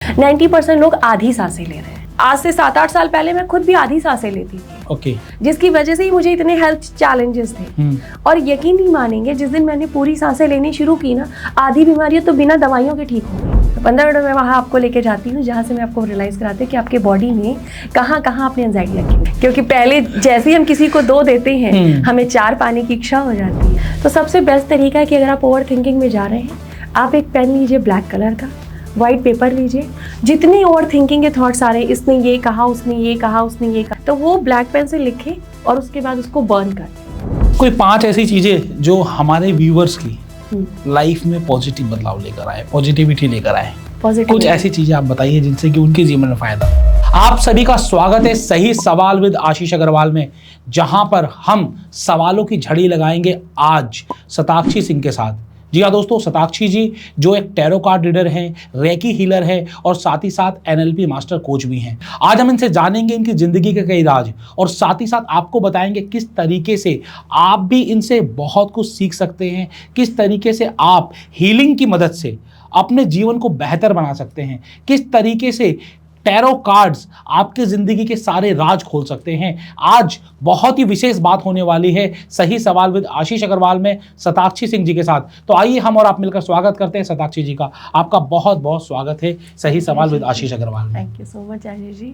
90% लोग आधी सांसें ले रहे हैं। आज से 7-8 साल पहले मैं खुद भी आधी सांसें लेती थी। ओके। जिसकी वजह से ही मुझे इतने हेल्थ चैलेंजेस थे। और यकीन नहीं मानेंगे, जिस दिन मैंने पूरी सांसें लेनी शुरू की ना, आधी बीमारियां तो बिना दवाइयों के ठीक हो गई। तो 15 मिनट में वहाँ आपको लेके जाती हूँ, जहाँ से मैं आपको रियलाइज कराती हूँ कि आपके बॉडी में कहाँ कहाँ अपनी एंजाइटी रखी है। क्योंकि पहले जैसे ही हम किसी को 2 देते हैं, हमें 4 पाने की इच्छा हो जाती है। तो सबसे बेस्ट तरीका है कि अगर आप ओवर थिंकिंग में जा रहे हैं, आप एक पेन लीजिए ब्लैक कलर का, वाइट पेपर लीजिए, जितनी ओवर थिंकिंग के थॉट्स आ रहे हैं, इसने ये कहा, उसने ये कहा, उसने ये कहा, तो वो ब्लैक पेन से लिखें और उसके बाद उसको बर्न कर दें। कोई 5 ऐसी चीजें जो हमारे व्यूअर्स की लाइफ में पॉजिटिव बदलाव लेकर आए, पॉजिटिविटी लेकर आए, कुछ ऐसी चीजें आप बताइए जिनसे कि उनके जीवन में फायदा। आप सभी का स्वागत है सही सवाल विद आशीष अग्रवाल में, जहां पर हम सवालों की झड़ी लगाएंगे आज शताक्षी सिंह के साथ। जी हाँ दोस्तों, शताक्षी जी जो एक टैरो कार्ड रीडर हैं, रेकी हीलर है और साथ ही साथ NLP मास्टर कोच भी हैं। आज हम इनसे जानेंगे इनकी ज़िंदगी के कई राज और साथ ही साथ आपको बताएंगे किस तरीके से आप भी इनसे बहुत कुछ सीख सकते हैं, किस तरीके से आप हीलिंग की मदद से अपने जीवन को बेहतर बना सकते हैं, किस तरीके से टैरो कार्ड्स आपके ज़िंदगी के सारे राज खोल सकते हैं। आज बहुत ही विशेष बात होने वाली है सही सवाल विद आशीष अग्रवाल में शताक्षी सिंह जी के साथ। तो आइए हम और आप मिलकर स्वागत करते हैं शताक्षी जी का। आपका बहुत बहुत स्वागत है सही सवाल विद आशीष अग्रवाल में। Thank you so much Ashish ji.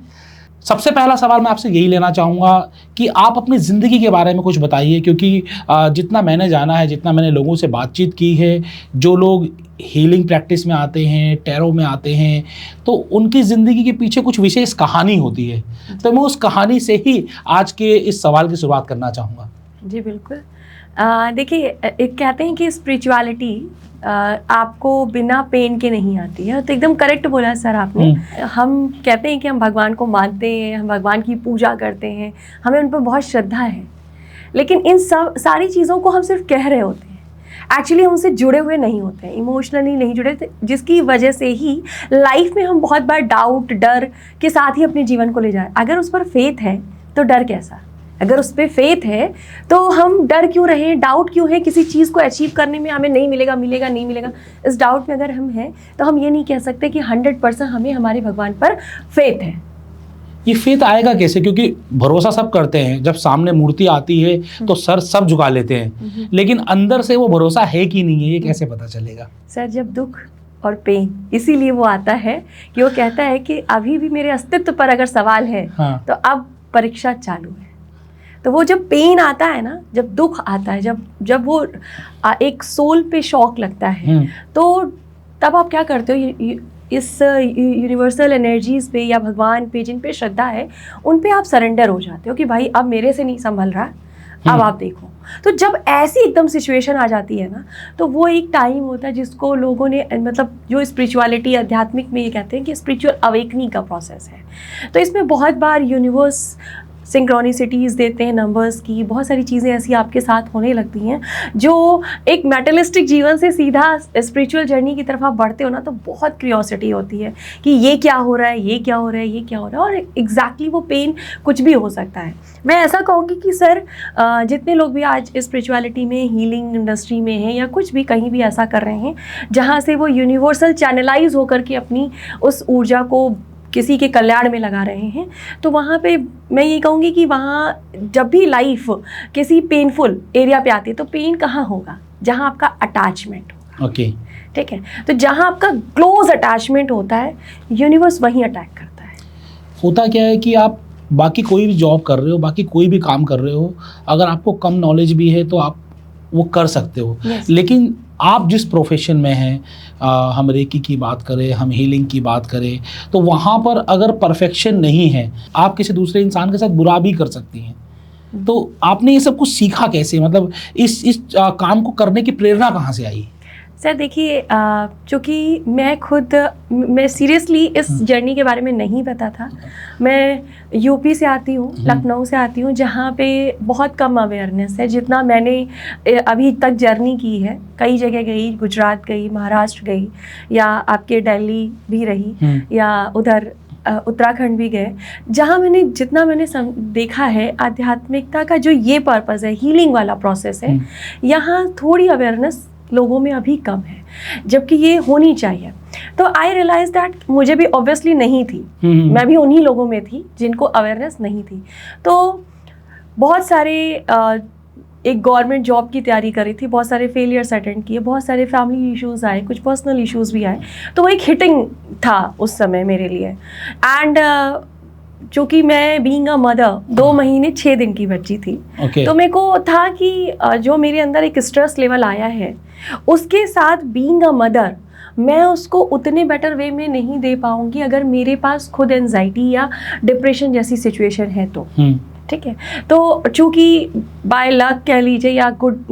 सबसे पहला सवाल मैं आपसे यही लेना चाहूँगा कि आप अपनी ज़िंदगी के बारे में कुछ बताइए, क्योंकि जितना मैंने जाना है, जितना मैंने लोगों से बातचीत की है, जो लोग हीलिंग प्रैक्टिस में आते हैं, टैरो में आते हैं, तो उनकी ज़िंदगी के पीछे कुछ विशेष कहानी होती है। तो मैं उस कहानी से ही आज के इस सवाल की शुरुआत करना चाहूँगा। जी बिल्कुल। देखिए, एक कहते हैं कि स्पिरिचुअलिटी आपको बिना पेन के नहीं आती है। तो एकदम करेक्ट बोला सर आपने। हम कहते हैं कि हम भगवान को मानते हैं, हम भगवान की पूजा करते हैं, हमें उन पर बहुत श्रद्धा है, लेकिन इन सब सारी चीज़ों को हम सिर्फ कह रहे होते हैं। एक्चुअली हम उनसे जुड़े हुए नहीं होते हैं, इमोशनली नहीं जुड़े, जिसकी वजह से ही लाइफ में हम बहुत बार डाउट, डर के साथ ही अपने जीवन को ले जाए। अगर उस पर फेथ है तो डर कैसा? अगर उस पर फेथ है तो हम डर क्यों रहे, डाउट क्यों है किसी चीज़ को अचीव करने में, हमें नहीं मिलेगा, मिलेगा नहीं मिलेगा, इस डाउट में अगर हम हैं तो हम ये नहीं कह सकते कि 100% हमें हमारे भगवान पर फेथ है। ये फेथ आएगा कैसे? क्योंकि भरोसा सब करते हैं, जब सामने मूर्ति आती है तो सर सब झुका लेते हैं, लेकिन अंदर से वो भरोसा है कि नहीं है, ये कैसे पता चलेगा? सर, जब दुख और पेन, इसीलिए वो आता है कि वो कहता है कि अभी भी मेरे अस्तित्व पर अगर सवाल है, हाँ, तो अब परीक्षा चालू है। तो वो जब पेन आता है ना, जब दुख आता है, जब वो एक सोल पे शॉक लगता है, तो तब आप क्या करते हो? इस यूनिवर्सल एनर्जीज पे या भगवान पे जिन पे श्रद्धा है, उन पे आप सरेंडर हो जाते हो कि भाई अब मेरे से नहीं संभल रहा, अब आप देखो। तो जब ऐसी एकदम सिचुएशन आ जाती है ना, तो वो एक टाइम होता है जिसको लोगों ने, मतलब जो स्पिरिचुअलिटी, आध्यात्मिक में ये कहते हैं कि स्पिरिचुअल अवेकनिंग का प्रोसेस है। तो इसमें बहुत बार यूनिवर्स सिंक्रोनिसिटीज़ देते हैं, नंबर्स की, बहुत सारी चीज़ें ऐसी आपके साथ होने लगती हैं जो एक मेटलिस्टिक जीवन से सीधा स्पिरिचुअल जर्नी की तरफ आप बढ़ते हो ना, तो बहुत क्यूरियोसिटी होती है कि ये क्या हो रहा है, ये क्या हो रहा है, ये क्या हो रहा है, और एग्जैक्टली वो पेन कुछ भी हो सकता है। मैं ऐसा कहूँगी कि सर, जितने लोग भी आज स्पिरिचुअलिटी में, हीलिंग इंडस्ट्री में हैं या कुछ भी कहीं भी ऐसा कर रहे हैं जहाँ से वो यूनिवर्सल चैनलाइज होकर के अपनी उस ऊर्जा को किसी के कल्याण में लगा रहे हैं, तो वहाँ पे मैं ये कहूँगी कि वहाँ जब भी लाइफ किसी पेनफुल एरिया पे आती है, तो पेन कहाँ होगा? जहाँ आपका अटैचमेंट होगा। ओके, ठीक है। तो जहाँ आपका क्लोज अटैचमेंट होता है, यूनिवर्स वहीं अटैक करता है। होता क्या है कि आप बाकी कोई भी जॉब कर रहे हो, बाकी कोई भी काम कर रहे हो, अगर आपको कम नॉलेज भी है तो आप वो कर सकते हो। लेकिन आप जिस प्रोफेशन में हैं, हम रेकी की बात करें, हम हीलिंग की बात करें, तो वहाँ पर अगर परफेक्शन नहीं है, आप किसी दूसरे इंसान के साथ बुरा भी कर सकती हैं। तो आपने ये सब कुछ सीखा कैसे? मतलब इस काम को करने की प्रेरणा कहाँ से आई? सर देखिए, चूँकि मैं सीरियसली इस जर्नी के बारे में नहीं पता था। मैं यूपी से आती हूँ, लखनऊ से आती हूँ, जहाँ पे बहुत कम अवेयरनेस है। जितना मैंने अभी तक जर्नी की है, कई जगह गई, गुजरात गई, महाराष्ट्र गई, या आपके दिल्ली भी रही, या उधर उत्तराखंड भी गए, जहाँ जितना मैंने देखा है आध्यात्मिकता का जो ये पर्पज़ है, हीलिंग वाला प्रोसेस है, यहाँ थोड़ी अवेयरनेस लोगों में अभी कम है, जबकि ये होनी चाहिए। तो आई रियलाइज दैट मुझे भी ऑब्वियसली नहीं थी, मैं भी उन्हीं लोगों में थी जिनको अवेयरनेस नहीं थी। तो बहुत सारे एक गवर्नमेंट जॉब की तैयारी करी थी, बहुत सारे फेलियर्स अटेंड किए, बहुत सारे फैमिली इश्यूज़ आए, कुछ पर्सनल इश्यूज़ भी आए। तो वो एक हिटिंग था उस समय मेरे लिए। एंड चूँकि मैं बीइंग अ मदर 2 महीने 6 दिन की बच्ची थी, तो मेरे को था कि जो मेरे अंदर एक स्ट्रेस लेवल आया है, उसके साथ बीइंग अ मदर मैं उसको उतने बेटर वे में नहीं दे पाऊँगी अगर मेरे पास खुद एंजाइटी या डिप्रेशन जैसी सिचुएशन है तो। ठीक है। तो चूँकि बाय लक कह लीजिए या गुड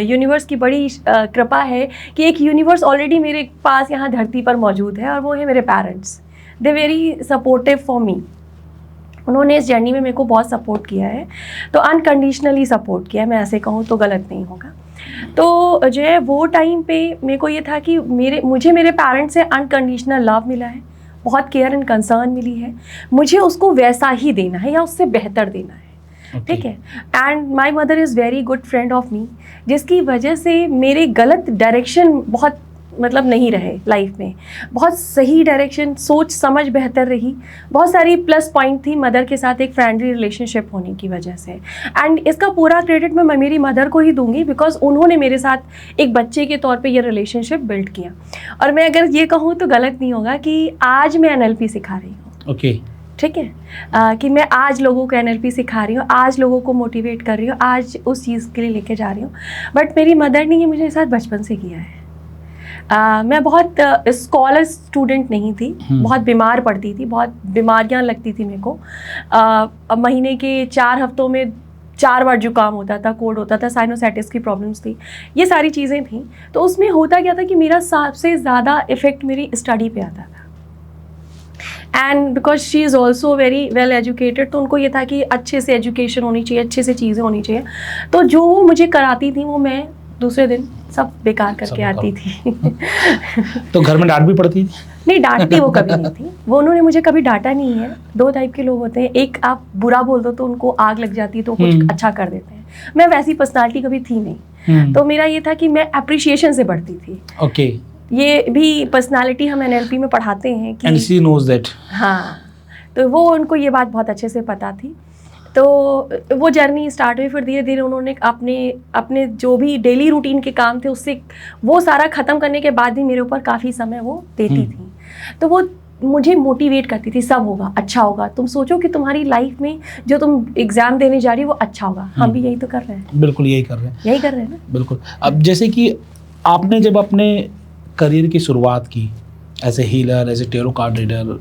यूनिवर्स की बड़ी कृपा है कि एक यूनिवर्स ऑलरेडी मेरे पास यहाँ धरती पर मौजूद है, और वो है मेरे parents. They very supportive for me. उन्होंने इस जर्नी में मेरे को बहुत सपोर्ट किया है, तो अनकंडीशनली सपोर्ट किया है, मैं ऐसे कहूँ तो गलत नहीं होगा। तो जो है वो टाइम पे मेरे को ये था कि मुझे मेरे पेरेंट्स से अनकंडीशनल लव मिला है, बहुत केयर एंड कंसर्न मिली है, मुझे उसको वैसा ही देना है या उससे बेहतर देना है। ठीक है। And my mother is very good friend of me, जिसकी वजह से मेरे गलत डायरेक्शन बहुत मतलब नहीं रहे लाइफ में, बहुत सही डायरेक्शन, सोच समझ बेहतर रही। बहुत सारी प्लस पॉइंट थी मदर के साथ एक फ्रेंडली रिलेशनशिप होने की वजह से। एंड इसका पूरा क्रेडिट मैं मेरी मदर को ही दूंगी, बिकॉज उन्होंने मेरे साथ एक बच्चे के तौर पे ये रिलेशनशिप बिल्ड किया। और मैं अगर ये कहूँ तो गलत नहीं होगा कि आज मैं NLP सिखा रही हूँ। ओके। ठीक है। कि मैं आज लोगों को NLP सिखा रही हूँ, आज लोगों को मोटिवेट कर रही हूँ, आज उस चीज़ के लिए लेके जा रही हूँ। बट मेरी मदर ने ये मुझे साथ बचपन से किया है। मैं बहुत स्कॉलर स्टूडेंट नहीं थी, बहुत बीमार पड़ती थी, बहुत बीमारियां लगती थी मेरे को। महीने के 4 हफ्तों में 4 बार जुकाम होता था, कोल्ड होता था, साइनोसाइटिस की प्रॉब्लम्स थी, ये सारी चीज़ें थी। तो उसमें होता क्या था कि मेरा सबसे ज़्यादा इफ़ेक्ट मेरी स्टडी पे आता था। And because she is also very well educated, तो उनको ये था कि अच्छे से एजुकेशन होनी चाहिए, अच्छे से चीज़ें होनी चाहिए। तो जो वो मुझे कराती थी वो मैं दूसरे दिन सब बेकार करके आती थी। तो घर में डांट भी पड़ती थी? नहीं, डांटती वो कभी नहीं थी, वो उन्होंने मुझे कभी डांटा नहीं है। 2 टाइप के लोग होते हैं, एक आप बुरा बोल दो तो उनको आग लग जाती है तो कुछ अच्छा कर देते हैं। मैं वैसी पर्सनालिटी कभी थी नहीं। तो मेरा ये था कि मैं अप्रिशिएशन से बढ़ती थी। ओके। ये भी पर्सनालिटी हम NLP में पढ़ाते हैं कि And she knows that। हाँ, तो वो उनको ये बात बहुत अच्छे से पता थी। तो वो जर्नी स्टार्ट हुई, फिर धीरे धीरे उन्होंने अपने जो भी डेली रूटीन के काम थे उससे वो सारा ख़त्म करने के बाद भी मेरे ऊपर काफ़ी समय वो देती थी। तो वो मुझे मोटिवेट करती थी, सब होगा, अच्छा होगा, तुम सोचो कि तुम्हारी लाइफ में जो तुम एग्ज़ाम देने जा रही हो वो अच्छा होगा। हम भी यही तो कर रहे हैं। बिल्कुल यही कर रहे हैं ना। बिल्कुल। अब जैसे कि आपने जब अपने करियर की शुरुआत की as a healer, as a tarot card reader,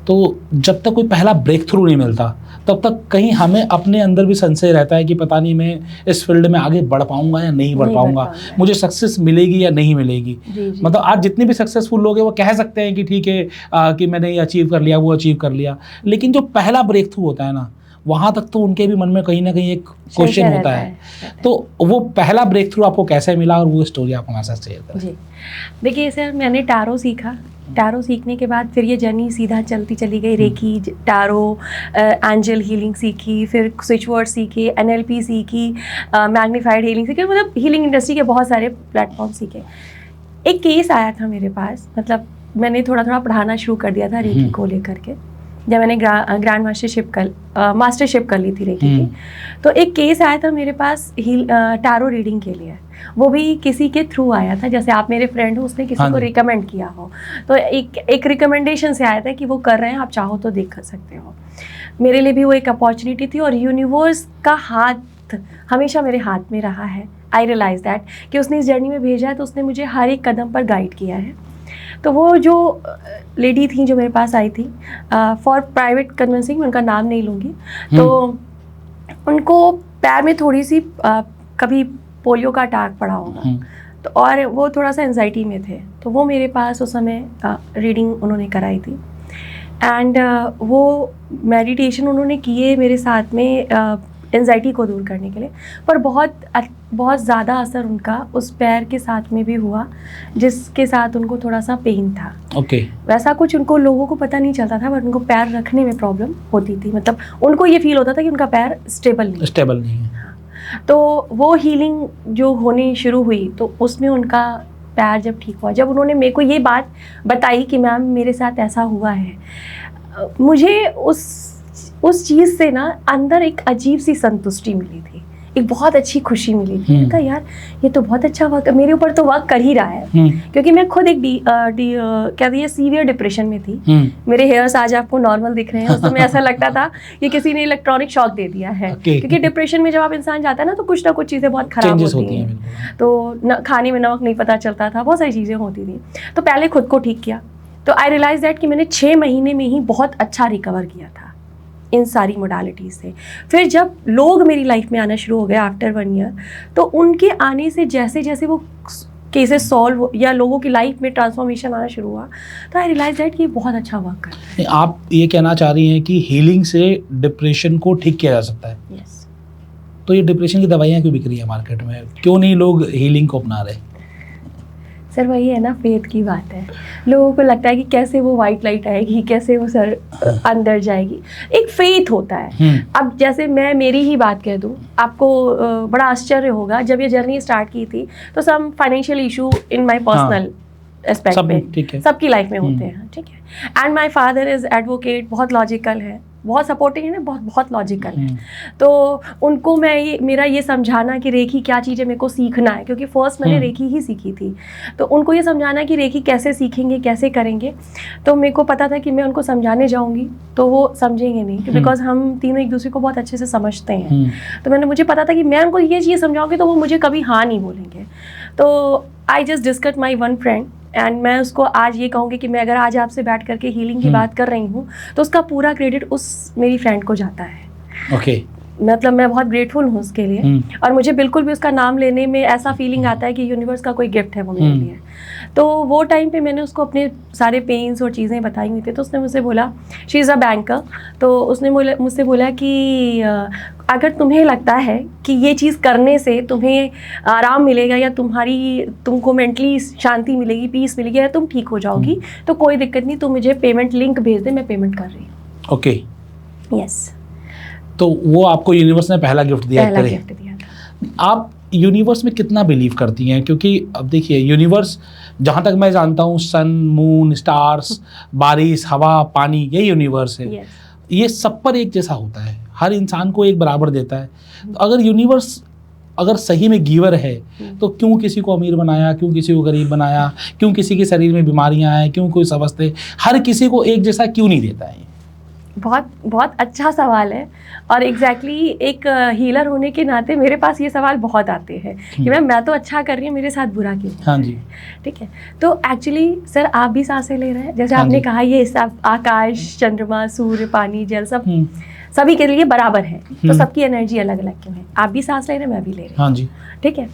तो जब तक कोई पहला ब्रेक थ्रू नहीं मिलता तब तक कहीं हमें अपने अंदर भी संशय रहता है कि पता नहीं मैं इस फील्ड में आगे बढ़ पाऊंगा या नहीं बढ़ पाऊंगा, मुझे सक्सेस मिलेगी या नहीं मिलेगी। मतलब आज जितने भी सक्सेसफुल लोग हैं वो कह सकते हैं कि ठीक है कि मैंने ये अचीव कर लिया, वो अचीव कर लिया, लेकिन जो पहला ब्रेक थ्रू होता है ना, वहाँ तक तो उनके भी मन में कहीं ना कहीं एक क्वेश्चन होता है। तो वो पहला ब्रेक थ्रू आपको कैसे मिला और वो स्टोरी आप हमारे साथ शेयर करें। जी, देखिए सर, मैंने टैरो सीखा। टैरो सीखने के बाद फिर ये जर्नी सीधा चलती चली गई। रेकी, टैरो, एंजल हीलिंग सीखी, फिर स्विच वर्ड सीखे, NLP सीखी, मैग्नीफाइड हीलिंग सीखी, मतलब हीलिंग इंडस्ट्री के बहुत सारे प्लेटफॉर्म सीखे। एक केस आया था मेरे पास, मतलब मैंने थोड़ा थोड़ा पढ़ाना शुरू कर दिया था रेकी को लेकर के, जब मैंने ग्रैंड मास्टरशिप कर ली थी रेकी की। तो एक केस आया था मेरे पास टैरो रीडिंग के लिए, वो भी किसी के थ्रू आया था। जैसे आप मेरे फ्रेंड हो, उसने किसी को रिकमेंड किया हो, तो एक रिकमेंडेशन से आया था कि वो कर रहे हैं, आप चाहो तो देख सकते हो। मेरे लिए भी वो एक अपॉर्चुनिटी थी, और यूनिवर्स का हाथ हमेशा मेरे हाथ में रहा है। आई रियलाइज दैट कि उसने इस जर्नी में भेजा है, तो उसने मुझे हर एक कदम पर गाइड किया है। तो वो जो लेडी थी जो मेरे पास आई थी, फॉर प्राइवेट कन्विंसिंग, मैं उनका नाम नहीं लूँगी, तो उनको पैर में थोड़ी सी कभी पोलियो का अटैक पड़ा होगा, तो और वो थोड़ा सा एंजाइटी में थे। तो वो मेरे पास उस समय रीडिंग उन्होंने कराई थी। एंड वो मेडिटेशन उन्होंने किए मेरे साथ में एंजाइटी को दूर करने के लिए, पर बहुत ज़्यादा असर उनका उस पैर के साथ में भी हुआ, जिसके साथ उनको थोड़ा सा पेन था। ओके। वैसा कुछ उनको लोगों को पता नहीं चलता था, बट उनको पैर रखने में प्रॉब्लम होती थी। मतलब उनको ये फील होता था कि उनका पैर स्टेबल नहीं है। तो वो हीलिंग जो होनी शुरू हुई तो उसमें उनका पैर जब ठीक हुआ, जब उन्होंने मेरे को ये बात बताई कि मैम मेरे साथ ऐसा हुआ है, मुझे उस चीज़ से ना अंदर एक अजीब सी संतुष्टि मिली थी, एक बहुत अच्छी खुशी मिली थी। मैंने कहा यार ये तो बहुत अच्छा वर्क मेरे ऊपर तो वर्क कर ही रहा है, क्योंकि मैं खुद एक क्या दिए सीवियर डिप्रेशन में थी। मेरे हेयर्स आज आपको नॉर्मल दिख रहे हैं, उस समय ऐसा लगता था कि किसी ने इलेक्ट्रॉनिक शॉक दे दिया है। क्योंकि डिप्रेशन में जब आप इंसान जाता है ना तो कुछ ना कुछ चीज़ें बहुत खराब होती हैं। तो खाने में नमक नहीं पता चलता था, बहुत सारी चीज़ें होती थी। तो पहले खुद को ठीक किया, तो आई रियलाइज दैट कि मैंने 6 महीने में ही बहुत अच्छा रिकवर किया था इन सारी मोडालिटीज़ से। फिर जब लोग मेरी लाइफ में आना शुरू हो गए आफ्टर 1 ईयर, तो उनके आने से जैसे जैसे वो केसेस सॉल्व या लोगों की लाइफ में ट्रांसफॉर्मेशन आना शुरू हुआ, तो आई रियलाइज दैट कि ये बहुत अच्छा वर्क करता है। आप ये कहना चाह रही हैं कि हीलिंग से डिप्रेशन को ठीक किया जा सकता है? यस। तो ये डिप्रेशन की दवाइयाँ क्यों बिक रही है मार्केट में, क्यों नहीं लोग हीलिंग को अपना रहे? सर वही है ना, फेथ की बात है। लोगों को लगता है कि कैसे वो वाइट लाइट आएगी, कैसे वो सर अंदर जाएगी, एक फेथ होता है। अब जैसे मैं मेरी ही बात कह दूं, आपको बड़ा आश्चर्य होगा, जब ये जर्नी स्टार्ट की थी तो some financial issue in my personal aspect में सबकी लाइफ में होते हैं, ठीक है। And my father is advocate, बहुत लॉजिकल है, बहुत सपोर्टिंग है ना, बहुत लॉजिकल है। तो उनको मैं मेरा ये समझाना कि रेखी क्या चीज़ है, मेरे को सीखना है, क्योंकि फर्स्ट मैंने रेखी ही सीखी थी। तो उनको ये समझाना कि रेखी कैसे सीखेंगे, कैसे करेंगे। तो मेरे को पता था कि मैं उनको समझाने जाऊंगी तो वो समझेंगे नहीं, बिकॉज हम तीनों एक दूसरे को बहुत अच्छे से समझते हैं। तो मुझे पता था कि मैं उनको ये चीज़ समझाऊंगी तो वो मुझे कभी हाँ नहीं बोलेंगे। तो I just discuss my one friend and मैं उसको आज ये कहूँगी कि मैं अगर आज आपसे बैठ करके हीलिंग की बात कर रही हूँ तो उसका पूरा क्रेडिट उस मेरी फ्रेंड को जाता है। ओके। मतलब मैं बहुत ग्रेटफुल हूँ उसके लिए, और मुझे बिल्कुल भी उसका नाम लेने में ऐसा फीलिंग आता है कि यूनिवर्स का कोई गिफ्ट है वो मेरे लिए। तो वो टाइम पे मैंने उसको अपने सारे पेन्स और चीज़ें बताई हुई थी, तो उसने मुझसे बोला, शी इज़ अ बैंकर, तो उसने मुझसे बोला कि अगर तुम्हें लगता है कि ये चीज़ करने से तुम्हें आराम मिलेगा या तुमको मेंटली शांति मिलेगी, पीस मिलेगी, या तुम ठीक हो जाओगी, तो कोई दिक्कत नहीं, तुम मुझे पेमेंट लिंक भेज दे, मैं पेमेंट कर रही हूँ। ओके। यस। तो वो आपको यूनिवर्स ने पहला गिफ्ट दिया था। आप यूनिवर्स में कितना बिलीव करती हैं? क्योंकि अब देखिए यूनिवर्स, जहाँ तक मैं जानता हूँ, सन, मून, स्टार्स, बारिश, हवा, पानी, यही यूनिवर्स है। ये सब पर एक जैसा होता है, हर इंसान को एक बराबर देता है। तो अगर यूनिवर्स अगर सही में गिवर है तो क्यों किसी को अमीर बनाया, क्यों किसी को गरीब बनाया, क्यों किसी के शरीर में बीमारियां आए, क्यों कोई समझते, हर किसी को एक जैसा क्यों नहीं देता है? बहुत बहुत अच्छा सवाल है, और एग्जैक्टली एक हीलर होने के नाते मेरे पास ये सवाल बहुत आते हैं कि मैं तो अच्छा कर रही हूँ, मेरे साथ बुरा क्यों? हाँ जी। ठीक है। तो एक्चुअली सर आप भी सांसें ले रहे हैं, जैसे आपने कहा ये सब आकाश, चंद्रमा, सूर्य, पानी, जल सब सभी के लिए बराबर है, तो सबकी एनर्जी अलग अलग क्यों है? आप भी सांस ले रहे हैं, मैं भी ले रही हूँ। हाँ जी। ठीक है।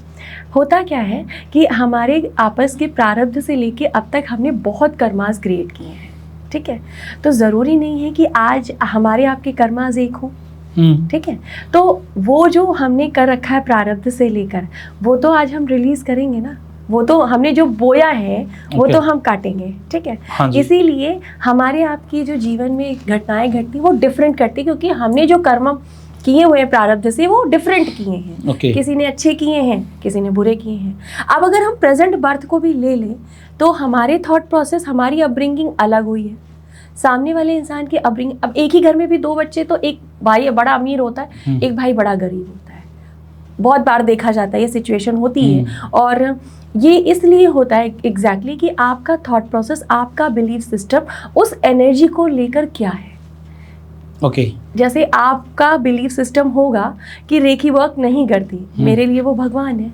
होता क्या है कि हमारे आपस के प्रारब्ध से लेके अब तक हमने बहुत कर्मास क्रिएट किए हैं, ठीक है। तो ज़रूरी नहीं है कि आज हमारे आपके कर्मास एक हो, ठीक है। तो वो जो हमने कर रखा है प्रारब्ध से लेकर, वो तो आज हम रिलीज करेंगे ना, वो तो हमने जो बोया है वो तो हम काटेंगे, ठीक है। हाँ, इसीलिए हमारे आपकी जो जीवन में घटनाएं घटती वो डिफरेंट करती, क्योंकि हमने जो कर्म किए हुए प्रारब्ध से वो डिफरेंट किए हैं। किसी ने अच्छे किए हैं, किसी ने बुरे किए हैं। अब अगर हम प्रेजेंट बर्थ को भी ले लें तो हमारे थॉट प्रोसेस, हमारी अपब्रिंगिंग अलग हुई है, सामने वाले इंसान की अपब्रिंगिंग। अब एक ही घर में भी 2 बच्चे, तो एक भाई बड़ा अमीर होता है, एक भाई बड़ा गरीब होता है। बहुत बार देखा जाता है, ये सिचुएशन होती है। और ये इसलिए होता है एग्जैक्टली कि आपका थॉट प्रोसेस, आपका बिलीफ सिस्टम उस एनर्जी को लेकर क्या है। ओके। जैसे आपका बिलीफ सिस्टम होगा कि रेखी वर्क नहीं करती, मेरे लिए वो भगवान है,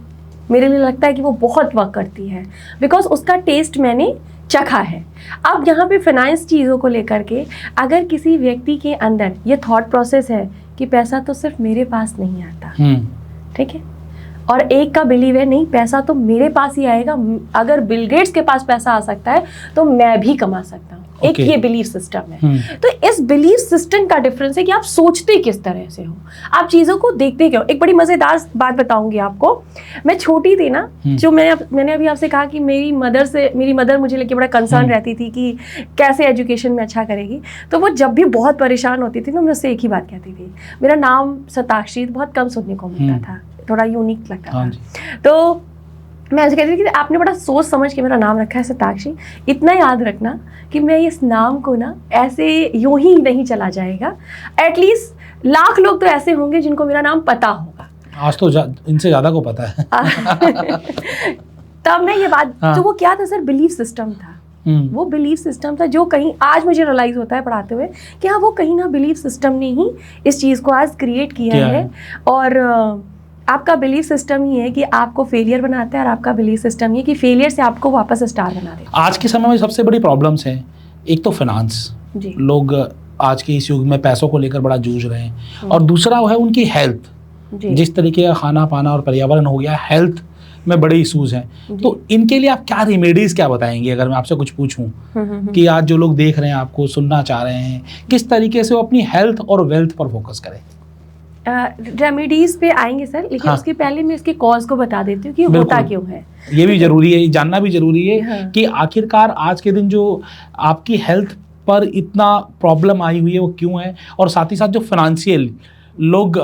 मेरे लिए लगता है कि वो बहुत वर्क करती है, बिकॉज उसका टेस्ट मैंने चखा है। अब यहाँ पे फाइनेंस चीज़ों को लेकर के अगर किसी व्यक्ति के अंदर ये थॉट प्रोसेस है कि पैसा तो सिर्फ मेरे पास नहीं आता, ठीक है, और एक का बिलीव है नहीं पैसा तो मेरे पास ही आएगा, अगर बिल गेट्स के पास पैसा आ सकता है तो मैं भी कमा सकता हूँ, एक ये बिलीफ सिस्टम है। तो इस बिलीफ सिस्टम का डिफरेंस है कि आप सोचते किस तरह से हो, आप चीज़ों को देखते क्यों। एक बड़ी मज़ेदार बात बताऊंगी आपको। मैं छोटी थी ना, जो मैंने अभी आपसे कहा कि मेरी मदर मुझे लेके बड़ा कंसर्न रहती थी कि कैसे एजुकेशन में अच्छा करेगी। तो वो जब भी बहुत परेशान होती थी तो मैं उससे एक ही बात कहती थी, मेरा नाम सताक्षी बहुत कम सुनने को मिलता था, थोड़ा यूनिक लगता हाँ था। तो मैं ऐसे कहती थी कि आपने बड़ा सोच समझ के मेरा नाम रखा है सताक्षी, इतना याद रखना कि मैं इस नाम को ना ऐसे यूं ही नहीं चला जाएगा, एटलीस्ट लाख लोग तो ऐसे होंगे जिनको मेरा नाम पता होगा। आज तो इनसे ज़्यादा को पता है। तब मैं ये बात, तो वो क्या था सर, बिलीफ सिस्टम था। वो बिलीफ सिस्टम था जो कहीं आज मुझे रियलाइज होता है पढ़ाते हुए कि हाँ वो कहीं ना बिलीफ सिस्टम ने ही इस चीज़ को आज क्रिएट किया है। और आपका बिलीफ सिस्टम ही है कि आपको फेलियर बनाता है, और आपका बिलीफ सिस्टम ही है कि फेलियर से आपको वापस स्टार बना देता है। आज के समय में सबसे बड़ी प्रॉब्लम्स हैं, एक तो फाइनेंस, लोग आज के इस युग में पैसों को लेकर बड़ा जूझ रहे हैं, और दूसरा है उनकी हेल्थ। जिस तरीके का खाना पाना और पर्यावरण हो गया, हेल्थ में बड़े इशूज हैं। तो इनके लिए आप क्या रेमेडीज क्या बताएंगे, अगर मैं आपसे कुछ पूछूं कि आज जो लोग देख रहे हैं, आपको सुनना चाह रहे हैं, किस तरीके से वो अपनी हेल्थ और वेल्थ पर फोकस करें? रेमेडीज पे आएंगे सर, लेकिन उसके पहले मैं इसके कॉज को बता देती हूँ कि होता क्यों है। ये भी जरूरी है, जानना भी जरूरी है कि आखिरकार आज के दिन जो आपकी हेल्थ पर इतना प्रॉब्लम आई हुई है वो क्यों है, और साथ ही साथ जो फाइनेंशियल लोग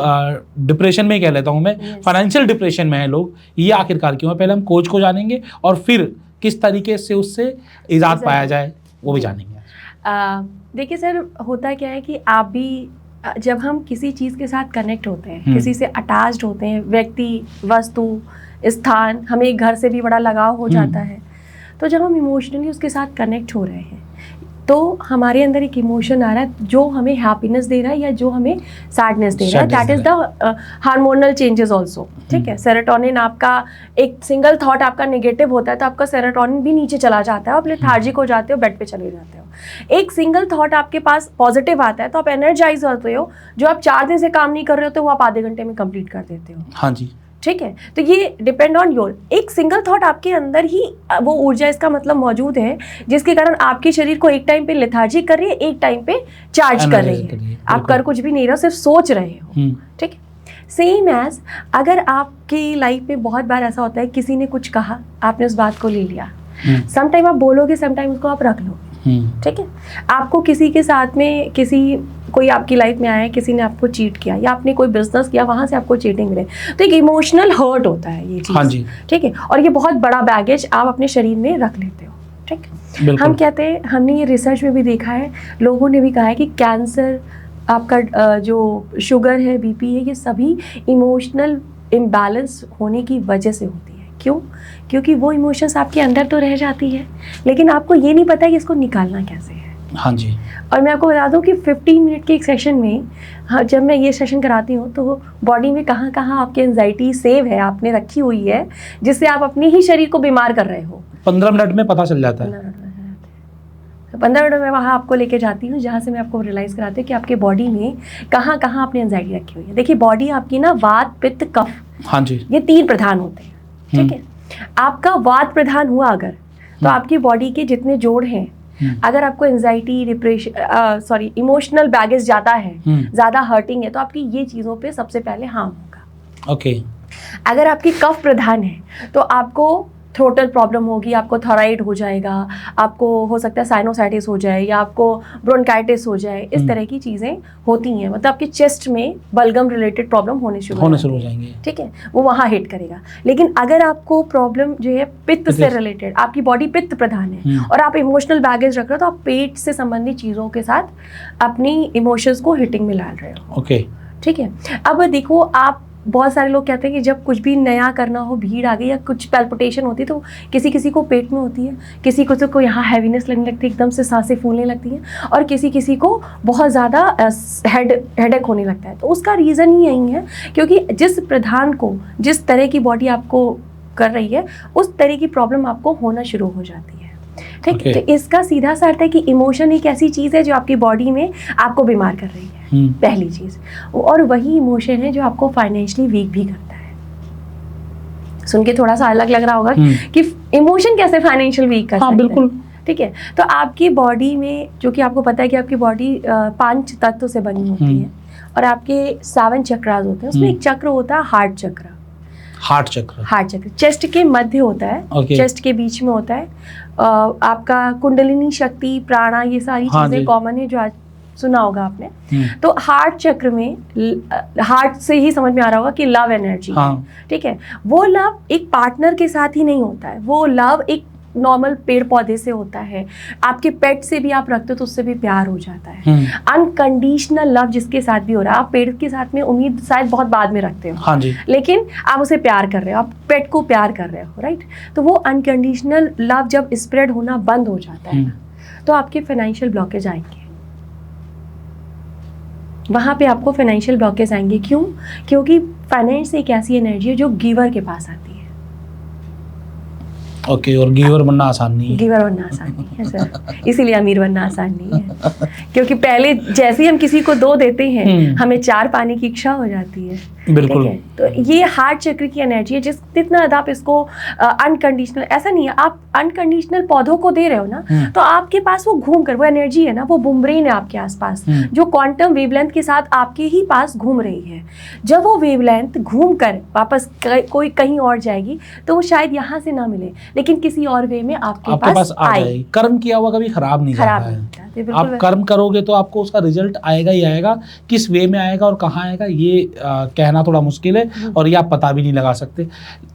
डिप्रेशन में, कह लेता हूँ मैं, फाइनेंशियल डिप्रेशन में है लोग, ये आखिरकार क्यों है। पहले हम कोच को जानेंगे और फिर किस तरीके से उससे इजाद पाया जाए वो भी जानेंगे। देखिए सर, होता क्या है कि आप भी जब हम किसी चीज़ के साथ कनेक्ट होते हैं, किसी से अटैच्ड होते हैं, व्यक्ति, वस्तु, स्थान, हमें एक घर से भी बड़ा लगाव हो जाता है। तो जब हम इमोशनली उसके साथ कनेक्ट हो रहे हैं तो हमारे अंदर एक इमोशन आ रहा है जो हमें हैप्पीनेस दे रहा है या जो हमें सैडनेस दे रहा है। That is the hormonal changes also. ठीक है, सेरोटोनिन, आपका एक सिंगल थॉट आपका नेगेटिव होता है तो आपका सेरोटोनिन भी नीचे चला जाता है, आप लेथार्जिक हो जाते हो, बेड पे चले जाते हो। एक सिंगल थॉट आपके पास पॉजिटिव आता है तो आप एनर्जाइज होते हो, जो आप 4 दिन से काम नहीं कर रहे हो तो वो आप आधे घंटे में कंप्लीट कर देते हो। हाँ जी, ठीक है, तो ये डिपेंड ऑन योर, एक सिंगल थॉट आपके अंदर ही वो ऊर्जा, इसका मतलब मौजूद है, जिसके कारण आपके शरीर को एक टाइम पे लेथार्जिक कर रही है, एक टाइम पे चार्ज कर रही है। आप कर कुछ भी नहीं रहे हो, सिर्फ सोच रहे हो। ठीक है, सेम एज अगर आपकी लाइफ में बहुत बार ऐसा होता है, किसी ने कुछ कहा, आपने उस बात को ले लिया, समटाइम आप बोलोगे, समटाइम उसको आप रख लोगे। ठीक है, आपको किसी के साथ में कोई आपकी लाइफ में आया, किसी ने आपको चीट किया, या आपने कोई बिजनेस किया, वहां से आपको चीटिंग मिले, तो एक इमोशनल हर्ट होता है ये चीज। हाँ जी, ठीक है, और ये बहुत बड़ा बैगेज आप अपने शरीर में रख लेते हो। ठीक, हम कहते हैं, हमने ये रिसर्च में भी देखा है, लोगों ने भी कहा है कि कैंसर, आपका जो शुगर है, बीपी है, ये सभी इमोशनल इम्बैलेंस होने की वजह से होती है। क्यों? क्योंकि वो इमोशंस आपके अंदर तो रह जाती है, लेकिन आपको ये नहीं पता कि इसको निकालना कैसे है। हाँ जी, और मैं आपको बता दूं कि 15 मिनट के एक सेशन में, हाँ, जब मैं ये सेशन कराती हूँ तो बॉडी में कहाँ कहाँ आपकी एंजाइटी सेव है, आपने रखी हुई है, जिससे आप अपने ही शरीर को बीमार कर रहे हो। 15 मिनट में पता चल जाता है। 15 मिनट में वहाँ आपको लेके जाती हूँ, जहाँ से मैं आपको रियलाइज़ कराती हूँ कि आपके बॉडी में कहाँ कहाँ आपने एंजाइटी रखी हुई है। देखिए, बॉडी आपकी ना वात, पित्त, कफ, हाँ जी, ये 3 प्रधान होते हैं। ठीक है, आपका वात प्रधान हुआ अगर, तो आपकी बॉडी के जितने जोड़ हैं, अगर आपको एंजाइटी, डिप्रेशन, इमोशनल बैगेज ज़्यादा है, ज़्यादा हर्टिंग है, तो आपकी ये चीज़ों पे सबसे पहले हार्म होगा। ओके, अगर आपकी कफ प्रधान है तो आपको थ्रोटल प्रॉब्लम होगी, आपको थायराइड हो जाएगा, आपको हो सकता है साइनोसाइटिस हो जाए, या आपको ब्रोंकाइटिस हो जाए। इस तरह की चीज़ें होती हैं, मतलब आपके चेस्ट में बलगम रिलेटेड प्रॉब्लम होने शुरू हो जाएंगे। ठीक है, वो वहाँ हिट करेगा। लेकिन अगर आपको प्रॉब्लम जो है पित्त से रिलेटेड, आपकी बॉडी पित्त प्रधान है और आप इमोशनल बैगेज रख रहे हो, तो आप पेट से संबंधित चीज़ों के साथ अपनी इमोशंस को हिटिंग में डाल रहे हो। ओके, ठीक है, अब देखो, आप बहुत सारे लोग कहते हैं कि जब कुछ भी नया करना हो, भीड़ आ गई या कुछ पैल्पिटेशन होती है, तो किसी किसी को पेट में होती है, किसी को यहाँ हैवीनेस लगने लगती है, एकदम से सांसें फूलने लगती हैं, और किसी किसी को बहुत ज़्यादा हेडेक होने लगता है। तो उसका रीज़न ही यही है, क्योंकि जिस प्रधान को, जिस तरह की बॉडी आपको कर रही है, उस तरह की प्रॉब्लम आपको होना शुरू हो जाती है। ठीक है, तो इसका सीधा सा अर्थ है कि इमोशन एक ऐसी चीज़ है जो आपकी बॉडी में आपको बीमार कर रही है, पहली चीज़। और वही इमोशन है जो आपको फाइनेंशियली वीक भी करता है। सुन के थोड़ा सा अलग लग रहा होगा कि इमोशन कैसे फाइनेंशियल वीक कर सकता है। बिल्कुल। ठीक है, तो आपकी बॉडी में, जो कि आपको पता है कि आपकी बॉडी 5 तत्वों से बनी होती है, और आपके 7 चक्रास होते हैं। उसमें एक चक्र होता है हार्ट चक्र। हार्ट चक्र चेस्ट के मध्य होता है, चेस्ट के बीच में होता है। आपका कुंडलिनी शक्ति, प्राणा, ये सारी चीजें कॉमन है जो आज सुना होगा आपने। तो हार्ट चक्र में, हार्ट से ही समझ में आ रहा होगा कि लव एनर्जी, हाँ। ठीक है। वो लव एक पार्टनर के साथ ही नहीं होता है, वो लव एक नॉर्मल पेड़ पौधे से होता है, आपके पेट से भी आप रखते हो तो उससे भी प्यार हो जाता है। अनकंडीशनल लव जिसके साथ भी हो रहा है, आप पेड़ के साथ में उम्मीद शायद बहुत बाद में रखते हो, हाँ जी, लेकिन आप उसे प्यार कर रहे हो, आप पेट को प्यार कर रहे हो, राइट। तो वो अनकंडीशनल लव जब स्प्रेड होना बंद हो जाता है तो आपके फाइनेंशियल ब्लॉकेज आएंगे, वहां पे आपको फाइनेंशियल ब्लॉकेज आएंगे। क्यों? क्योंकि फाइनेंस एक ऐसी एनर्जी है जो गिवर के पास आती है। ओके, और गिवर बनना आसान नहीं है। गिवर बनना आसान नहीं है सर, इसीलिए अमीर बनना आसान नहीं है। क्योंकि पहले जैसे ही हम किसी को 2 देते हैं हमें 4 पाने की इच्छा हो जाती है। बिल्कुल। तो ये हार्ट चक्र की एनर्जी है, जितना ज़्यादा आप इसको अनकंडीशनल, ऐसा नहीं है आप अनकंडीशनल पौधों को दे रहे हो ना, तो आपके पास वो घूम कर, वो एनर्जी है ना, वो बुमरेन है आपके आसपास जो क्वांटम वेवलेंथ के साथ आपके ही पास घूम रही है। जब वो वेवलेंथ घूम कर वापस कोई कहीं और जाएगी तो वो शायद यहाँ से ना मिले, लेकिन किसी और वे में आपके पास आ जाएगी। कर्म किया हुआ कभी खराब नहीं जाता है। आप कर्म करोगे तो आपको उसका रिजल्ट आएगा ही आएगा। किस वे में आएगा और कहाँ आएगा ये कहना थोड़ा मुश्किल है, और ये आप पता भी नहीं लगा सकते।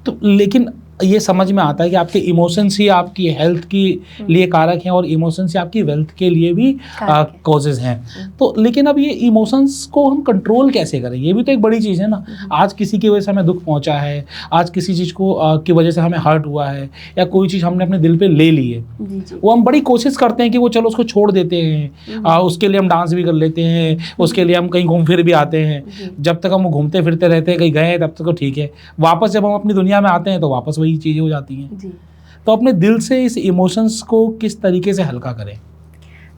तो लेकिन ये समझ में आता है कि आपके इमोशंस ही आपकी हेल्थ के लिए कारक हैं और इमोशंस ही आपकी वेल्थ के लिए भी कॉजेज हैं। तो लेकिन अब ये इमोशंस को हम कंट्रोल कैसे करें, ये भी तो एक बड़ी चीज़ है ना। आज किसी की वजह से हमें दुख पहुंचा है, आज किसी चीज़ को की वजह से हमें हर्ट हुआ है, या कोई चीज़ हमने अपने दिल पे ले ली है, वो हम बड़ी कोशिश करते हैं कि वो चलो उसको छोड़ देते हैं। उसके लिए हम डांस भी कर लेते हैं, उसके लिए हम कहीं घूम फिर भी आते हैं। जब तक हम घूमते फिरते रहते हैं, कहीं गए तब तक तो ठीक है, वापस जब हम अपनी दुनिया में आते हैं तो वापस चीजें हो जाती हैं जी। तो अपने दिल से इस इमोशंस को किस तरीके से हल्का करें?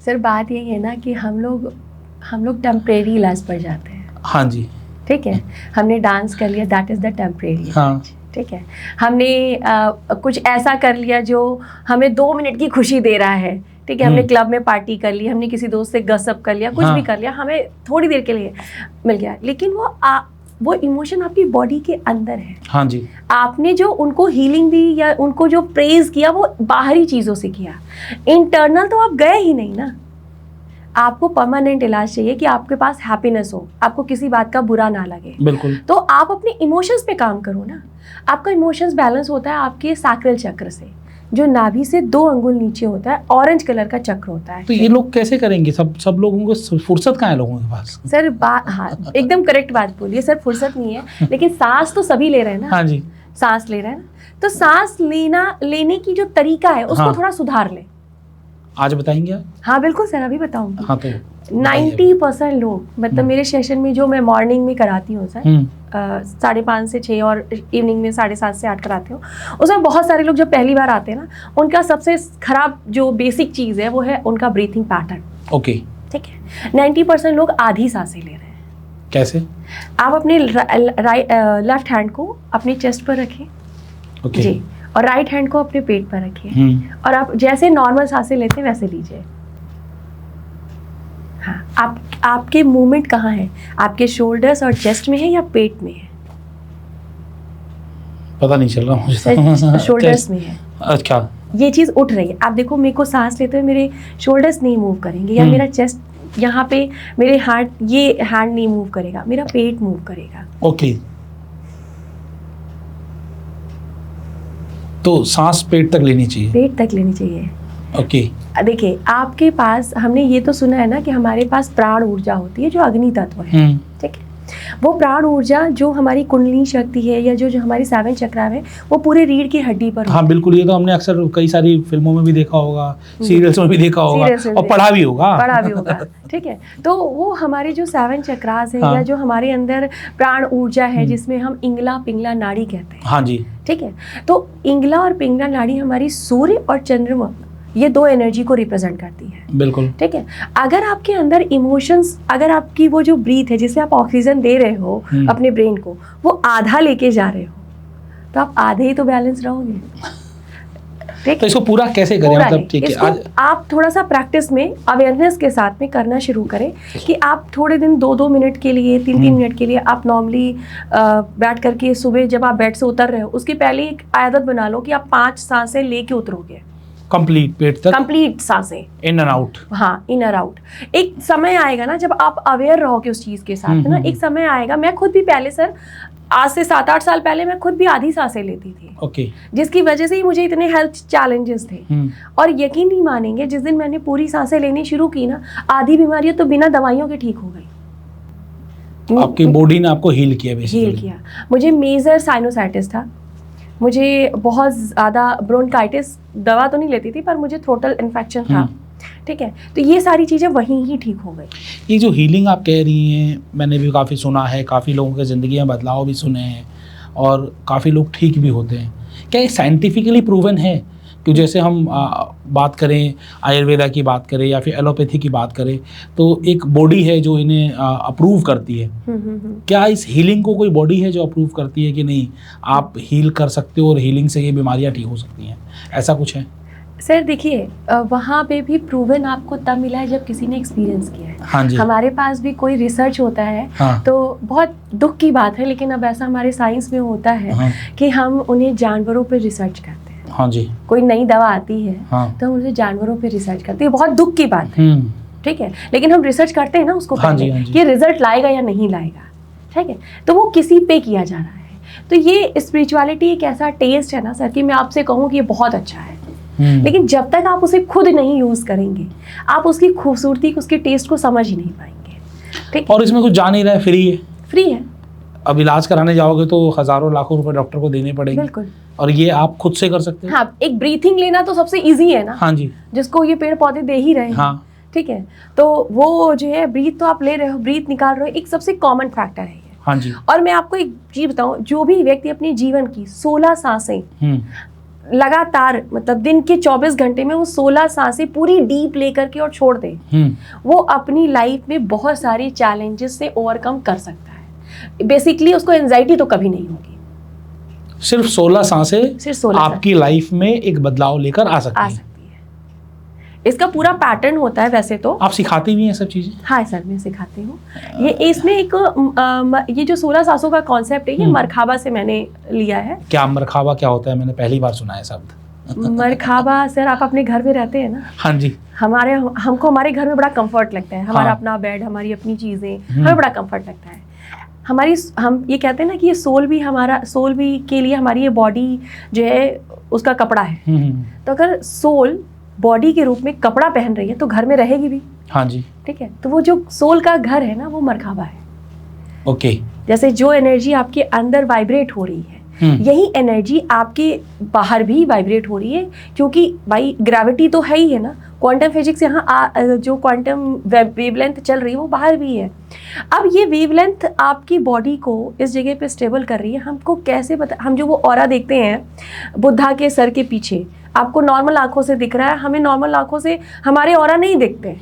सर बात यही है ना कि हम लोग टेम्परेरी इलाज पर जाते हैं। हाँ जी, ठीक है। हमने डांस कर लिया, दैट इज द टेम्परेरी। हाँ, ठीक है। हमने कुछ ऐसा कर लिया जो हमें 2 मिनट की खुशी दे रहा है, ठीक है। हमने क्लब में पार्टी कर ली, हमने किसी दोस्त से गसअप कर लिया, कुछ भी कर लिया, हमें थोड़ी देर के लिए मिल गया, लेकिन वो इमोशन आपकी बॉडी के अंदर है। हाँ जी। आपने जो उनको हीलिंग दी या उनको जो प्रेज किया वो बाहरी चीज़ों से किया, इंटरनल तो आप गए ही नहीं ना। आपको परमानेंट इलाज चाहिए कि आपके पास हैप्पीनेस हो, आपको किसी बात का बुरा ना लगे। बिल्कुल। तो आप अपने इमोशंस पे काम करो ना। आपका इमोशंस बैलेंस होता है आपके सैक्रल चक्र से, जो नाभि से 2 अंगुल नीचे होता है, ऑरेंज कलर का चक्र होता है। तो ये लोग कैसे करेंगे? सब लोगों को फुर्सत कहाँ है लोगों के पास? सर हाँ, एकदम करेक्ट बात बोलिए सर, फुर्सत नहीं है, लेकिन सांस तो सभी ले रहे हैं ना। हाँ जी, सांस ले रहे हैं ना, तो सांस लेने की जो तरीका है उसको थोड़ा सुधार ले। आज बताएंगे आप? हाँ बिल्कुल सर, अभी बताऊंगी। हाँ, तो 90% लोग, मतलब मेरे सेशन में जो मैं मॉर्निंग में कराती हूँ सर, 5:30 से 6 और इवनिंग में 7:30 से 8 कराती हूँ, उसमें बहुत सारे लोग जब पहली बार आते हैं ना, उनका सबसे खराब जो बेसिक चीज़ है वो है उनका ब्रीथिंग पैटर्न। ओके, ठीक है। 90% लोग आधी सांसें ले रहे हैं। कैसे? आप अपने लेफ्ट हैंड को अपने चेस्ट पर रखें, ओके जी, और राइट हैंड को अपने पेट पर रखिए, और आप जैसे नॉर्मल सांसें लेते हैं वैसे लीजिए। हाँ, आपके मूवमेंट कहाँ है? आपके शोल्डर्स और चेस्ट में है या पेट में है? पता नहीं चल रहा मुझे। शोल्डर्स में है। अच्छा, ये चीज़ उठ रही है। आप देखो, मेरे को सांस लेते हुए मेरे शोल्डर्स नहीं मूव करेंगे, या मेरा चेस्ट यहाँ पे, मेरे ये हैंड नहीं मूव करेगा, मेरा पेट मूव करेगा। ओके, तो सांस पेट तक लेनी चाहिए? पेट तक लेनी चाहिए। ओके। देखिए, आपके पास, हमने ये तो सुना है ना कि हमारे पास प्राण ऊर्जा होती है जो अग्नि तत्व है, ठीक है। वो प्राण ऊर्जा जो हमारी कुंडली शक्ति है, या जो हमारी 7 चक्रा है, वो पूरे रीढ़ की हड्डी पर। हाँ बिल्कुल, ये तो हमने अक्सर कई सारी फिल्मों में भी देखा होगा, सीरियल्स में भी देखा होगा, और पढ़ा भी होगा। ठीक है। तो वो हमारे जो 7 चक्रास है, या जो हमारे अंदर प्राण ऊर्जा है, जिसमें हम इंगला पिंगला नाड़ी कहते हैं। हाँ जी, ठीक है। तो इंगला और पिंगला नाड़ी हमारी सूर्य और चंद्रमा, ये 2 एनर्जी को रिप्रेजेंट करती है। बिल्कुल, ठीक है। अगर आपके अंदर इमोशंस, अगर आपकी वो जो ब्रीथ है जिससे आप ऑक्सीजन दे रहे हो अपने ब्रेन को, वो आधा लेके जा रहे हो, तो आप आधे ही तो बैलेंस रहोगे। ठीक, तो इसको पूरा कैसे करें? मतलब ठीक है, आज आप थोड़ा सा प्रैक्टिस में, अवेयरनेस के साथ में करना शुरू करें कि आप थोड़े दिन 2-2 मिनट के लिए, 3-3 मिनट के लिए आप नॉर्मली बैठ करके, सुबह जब आप बेड से उतर रहे हो उसके पहले एक आदत बना लो कि आप 5 सांसें लेके उतरोगे। कंप्लीट पेट तक, कंप्लीट सांसें, इन एंड आउट। हाँ, इन और आउट। एक समय आएगा ना जब आप अवेयर रहोगे उस चीज के साथ, है ना, एक समय आएगा। मैं खुद भी पहले सर, आज से 7-8 साल पहले मैं खुद भी आधी सांसें लेती थी। ओके। जिसकी वजह से ही मुझे इतने हेल्थ चैलेंजेस थे। और यकीन नहीं मानेंगे, जिस दिन मैंने पूरी सांसें लेनी शुरू की ना, आधी बीमारियां तो बिना दवाइयों के ठीक हो गई। आपकी बॉडी ने आपको हील किया, हील किया। मुझे मेजर साइनोसाइटिस था, मुझे बहुत ज़्यादा ब्रोंकाइटिस, दवा तो नहीं लेती थी पर मुझे थ्रोटल इन्फेक्शन था, ठीक है। तो ये सारी चीज़ें वहीं ही ठीक हो गई। ये जो हीलिंग आप कह रही हैं, मैंने भी काफ़ी सुना है, काफ़ी लोगों के ज़िंदगी में बदलाव भी सुने हैं और काफ़ी लोग ठीक भी होते हैं। क्या ये साइंटिफिकली प्रूवन है कि जैसे हम बात करें आयुर्वेदा की बात करें या फिर एलोपैथी की बात करें, तो एक बॉडी है जो इन्हें अप्रूव करती है। क्या इस हीलिंग को कोई बॉडी है जो अप्रूव करती है कि नहीं आप हील कर सकते हो और हीलिंग से ये बीमारियां ठीक हो सकती हैं, ऐसा कुछ है? सर देखिए, वहाँ पे भी प्रूवन आपको तब मिला है जब किसी ने एक्सपीरियंस किया है। हाँ जी। हमारे पास भी कोई रिसर्च होता है, हाँ। तो बहुत दुख की बात है, लेकिन अब ऐसा हमारे साइंस में होता है, हाँ। कि हम उन्हें जानवरों पर रिसर्च करते हैं। हाँ जी। कोई नई दवा आती है, हाँ। तो हम उसे जानवरों पे रिसर्च करते हैं। बहुत दुख की बात है, ठीक है, लेकिन हम रिसर्च करते हैं ना उसको, हाँ जी, हाँ जी। कि रिजल्ट लाएगा या नहीं लाएगा, ठीक है, तो वो किसी पे किया जा रहा है। तो ये स्पिरिचुअलिटी एक ऐसा टेस्ट है ना सर, कि मैं आपसे कहूँ कि ये बहुत अच्छा है, लेकिन जब तक आप उसे खुद नहीं यूज करेंगे, आप उसकी खूबसूरती, उसके टेस्ट को समझ ही नहीं पाएंगे, ठीक। और इसमें कुछ जा नहीं रहा है, फ्री है, फ्री है। अब इलाज कराने जाओगे तो हजारों लाखों रुपए डॉक्टर को देने पड़ेंगे। बिल्कुल। और ये आप खुद से कर सकते हैं। हाँ, एक ब्रीथिंग लेना तो सबसे इजी है ना, हाँ जी, जिसको ये पेड़ पौधे दे ही रहे हैं, हाँ, ठीक है। तो वो जो है ब्रीथ तो आप ले रहे हो, ब्रीथ निकाल रहे हो, एक सबसे कॉमन फैक्टर है ये, हाँ जी। और मैं आपको एक चीज बताऊं, जो भी व्यक्ति अपने जीवन की 16 सांसें लगातार, मतलब दिन के 24 घंटे में वो 16 सांसें पूरी डीप लेकर के और छोड़ दे, वो अपनी लाइफ में बहुत सारी चैलेंजेस से ओवरकम कर सकता है। बेसिकली उसको एंजाइटी तो कभी नहीं होगी। सिर्फ 16 सांसें, सिर्फ 16 आपकी लाइफ में एक बदलाव लेकर आ सकती है। इसका पूरा पैटर्न होता है वैसे तो। आप सिखाती भी हैं सब चीजें? हाँ सर, मैं सिखाती हूँ। ये इसमें एक ये जो 16 सांसों का कॉन्सेप्ट है, ये मरखाबा से मैंने लिया है। क्या मरखाबा क्या होता है? मैंने पहली बार सुना है शब्द। मरखाबा सर, आप अपने घर में रहते हैं ना? हाँ जी। हमको हमारे घर में बड़ा कंफर्ट लगता है, हमारा अपना बेड, हमारी अपनी चीजें, हमें बड़ा कंफर्ट लगता है। हम ये कहते हैं ना कि ये सोल भी के लिए हमारी ये बॉडी जो है उसका कपड़ा है। तो अगर सोल बॉडी के रूप में कपड़ा पहन रही है तो घर में रहेगी भी, हाँ जी, ठीक है। तो वो जो सोल का घर है ना, वो मरखाबा है। ओके। जैसे जो एनर्जी आपके अंदर वाइब्रेट हो रही है, यही एनर्जी आपके बाहर भी वाइब्रेट हो रही है, क्योंकि भाई ग्रेविटी तो है ही है ना, क्वांटम फिजिक्स यहाँ जो क्वांटम वेवलेंथ चल रही है वो बाहर भी है। अब ये वेवलेंथ आपकी बॉडी को इस जगह पे स्टेबल कर रही है। हमको कैसे हम जो वो ऑरा देखते हैं बुद्धा के सर के पीछे, आपको नॉर्मल आंखों से दिख रहा है, हमें नॉर्मल आंखों से हमारे ऑरा नहीं दिखते,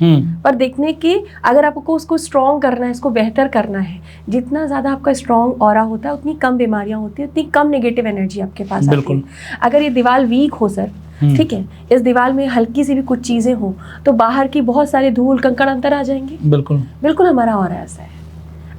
पर देखने के अगर आपको उसको स्ट्रॉन्ग करना है, इसको बेहतर करना है, जितना ज़्यादा आपका स्ट्रॉन्ग ऑरा होता है उतनी कम बीमारियां होती है, उतनी कम नेगेटिव एनर्जी आपके पास आती है। अगर ये दीवार वीक हो सर, ठीक है, इस दीवार में हल्की सी भी कुछ चीज़ें हो तो बाहर की बहुत सारे धूल कंकड़ अंदर आ जाएंगे। बिल्कुल हमारा ऑरा ऐसा है।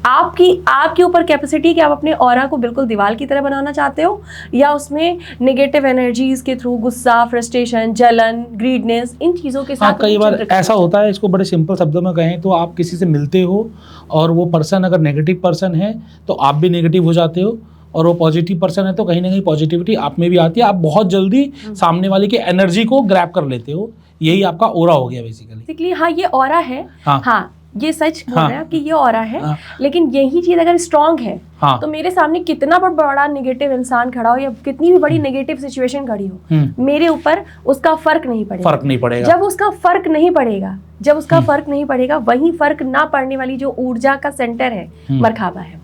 आपके ऊपर कैपेसिटी कि आप अपने ऑरा को बिल्कुल दीवार की तरह बनाना चाहते हो, या उसमें नेगेटिव एनर्जीज के थ्रू गुस्सा, फ्रस्ट्रेशन, जलन, ग्रीडनेस, इन चीज़ों के साथ। कई बार ऐसा होता है, इसको बड़े सिंपल शब्दों में कहें तो आप किसी से मिलते हो और वो पर्सन अगर नेगेटिव पर्सन है तो आप भी नेगेटिव हो जाते हो, और वो पॉजिटिव पर्सन है तो कहीं ना कहीं पॉजिटिविटी आप में भी आती है। आप बहुत जल्दी सामने वाले की एनर्जी को ग्रैब कर लेते हो, यही आपका ऑरा हो गया बेसिकली। हाँ, ये ऑरा है। हाँ, ये सच बोल रहे हैं कि ये ऑरा है। लेकिन यही चीज अगर स्ट्रांग है तो मेरे सामने कितना बड़ा नेगेटिव इंसान खड़ा हो या कितनी भी बड़ी नेगेटिव सिचुएशन खड़ी हो, मेरे ऊपर उसका फर्क नहीं पड़ेगा। जब उसका फर्क नहीं पड़ेगा, वही फर्क ना पड़ने वाली जो ऊर्जा का सेंटर है मरखाबा है।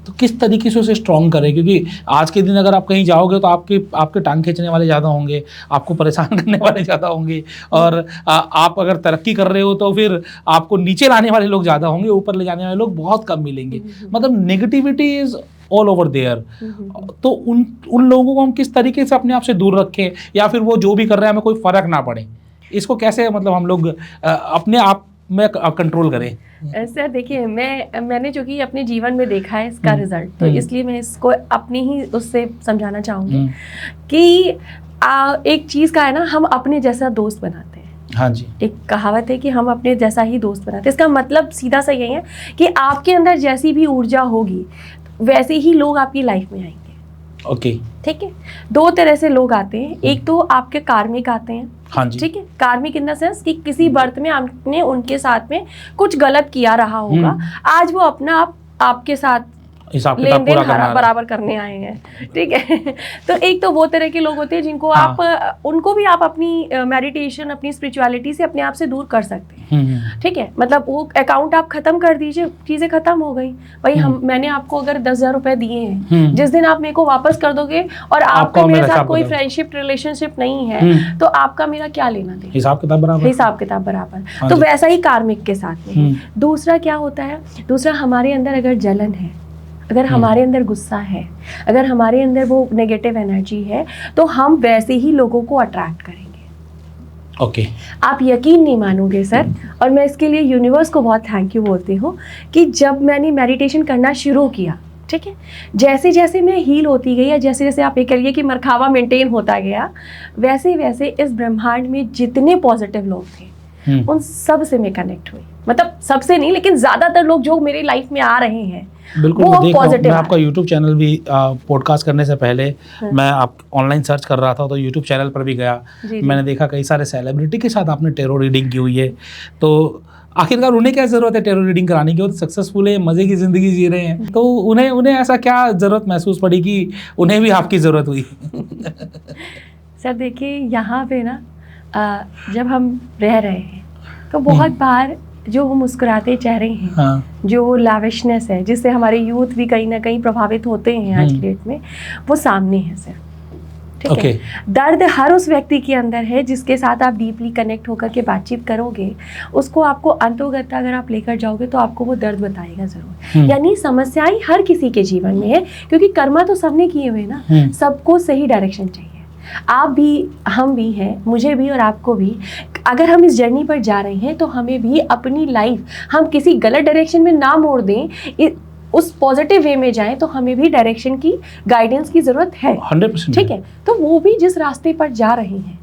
तो किस तरीके से उसे स्ट्रॉन्ग करें? क्योंकि आज के दिन अगर आप कहीं जाओगे तो आपके टांग खींचने वाले ज़्यादा होंगे, आपको परेशान करने वाले ज़्यादा होंगे, और आप अगर तरक्की कर रहे हो तो फिर आपको नीचे लाने वाले लोग ज़्यादा होंगे, ऊपर ले जाने वाले लोग बहुत कम मिलेंगे। मतलब negativity is all over there. तो उन लोगों को हम किस तरीके से अपने आप से दूर रखें, या फिर वो जो भी कर रहे हैं हमें कोई फ़र्क ना पड़े, इसको कैसे मतलब हम लोग अपने आप में कंट्रोल करें? सर देखिए, मैंने जो कि अपने जीवन में देखा है इसका रिजल्ट, तो इसलिए मैं इसको अपनी ही उससे समझाना चाहूँगी कि एक चीज़ का है ना, हम अपने जैसा दोस्त बनाते हैं। हाँ जी। एक कहावत है कि हम अपने जैसा ही दोस्त बनाते हैं। इसका मतलब सीधा सा यही है कि आपके अंदर जैसी भी ऊर्जा होगी वैसे ही लोग आपकी लाइफ में आएंगे। ओके। ठीक है, दो तरह से लोग आते हैं। एक तो आपके कार्मिक आते हैं। हाँ जी। ठीक है, कार्मिक इन द सेंस कि किसी बर्थ में आपने उनके साथ में कुछ गलत किया रहा होगा, आज वो अपना आपके साथ लेन देन बराबर करने आए हैं। ठीक है तो एक तो वो तरह के लोग होते हैं जिनको आप उनको भी आप अपनी मेडिटेशन, अपनी स्पिरिचुअलिटी से अपने आप से दूर कर सकते हैं। ठीक है, मतलब वो अकाउंट आप खत्म कर दीजिए, चीजें खत्म हो गई भाई। मैंने आपको अगर 10,000 रुपए दिए हैं, जिस दिन आप मेरे को वापस कर दोगे और आपका मेरे साथ कोई फ्रेंडशिप रिलेशनशिप नहीं है, तो आपका मेरा क्या लेना देना, हिसाब किताब बराबर। तो वैसा ही कार्मिक के साथ में। दूसरा क्या होता है, दूसरा हमारे अंदर अगर जलन है, अगर हमारे अंदर गुस्सा है, अगर हमारे अंदर वो नेगेटिव एनर्जी है, तो हम वैसे ही लोगों को अट्रैक्ट करेंगे। ओके। आप यकीन नहीं मानोगे सर, और मैं इसके लिए यूनिवर्स को बहुत थैंक यू बोलती हूँ कि जब मैंने मेडिटेशन करना शुरू किया, ठीक है, जैसे जैसे मैं हील होती गई या जैसे जैसे आप ये कहिए कि मरखावा मेंटेन होता गया, वैसे वैसे इस ब्रह्मांड में जितने पॉजिटिव लोग थे उन सब से मैं कनेक्ट हुई। मतलब सबसे नहीं, लेकिन ज्यादातर लोग जो मेरी लाइफ में आ रहे हैं बिल्कुल। मैं आपका YouTube चैनल भी पॉडकास्ट करने से पहले मैं आप ऑनलाइन सर्च कर रहा था, तो YouTube चैनल पर भी गया। मैंने देखा कई सारे सेलिब्रिटी के साथ आपने टेरो रीडिंग की हुई है। तो आखिरकार उन्हें क्या जरूरत है टेरो रीडिंग कराने की? वो तो सक्सेसफुल है, मजे की जिंदगी जी रहे हैं, तो उन्हें ऐसा क्या जरूरत महसूस पड़ी कि उन्हें भी आपकी जरूरत हुई? सर देखिए, यहाँ पे ना जब हम रह रहे हैं तो बहुत बार जो वो मुस्कुराते चेहरे हैं, जो वो लाविशनेस है जिससे हमारे यूथ भी कहीं ना कहीं प्रभावित होते हैं आज की डेट में, वो सामने है सर। ठीक है, दर्द हर उस व्यक्ति के अंदर है जिसके साथ आप डीपली कनेक्ट होकर के बातचीत करोगे, उसको आपको अंतोगत अगर आप लेकर जाओगे तो आपको वो दर्द बताएगा जरूर। यानी समस्याएं हर किसी के जीवन में है, क्योंकि कर्मा तो सबने किए हुए ना, सबको सही डायरेक्शन चाहिए। आप भी, हम भी हैं, मुझे भी और आपको भी। अगर हम इस जर्नी पर जा रहे हैं तो हमें भी अपनी लाइफ हम किसी गलत डायरेक्शन में ना मोड़ दें, उस पॉजिटिव वे में जाएं, तो हमें भी डायरेक्शन की, गाइडेंस की ज़रूरत है। 100%। ठीक है, तो वो भी जिस रास्ते पर जा रहे हैं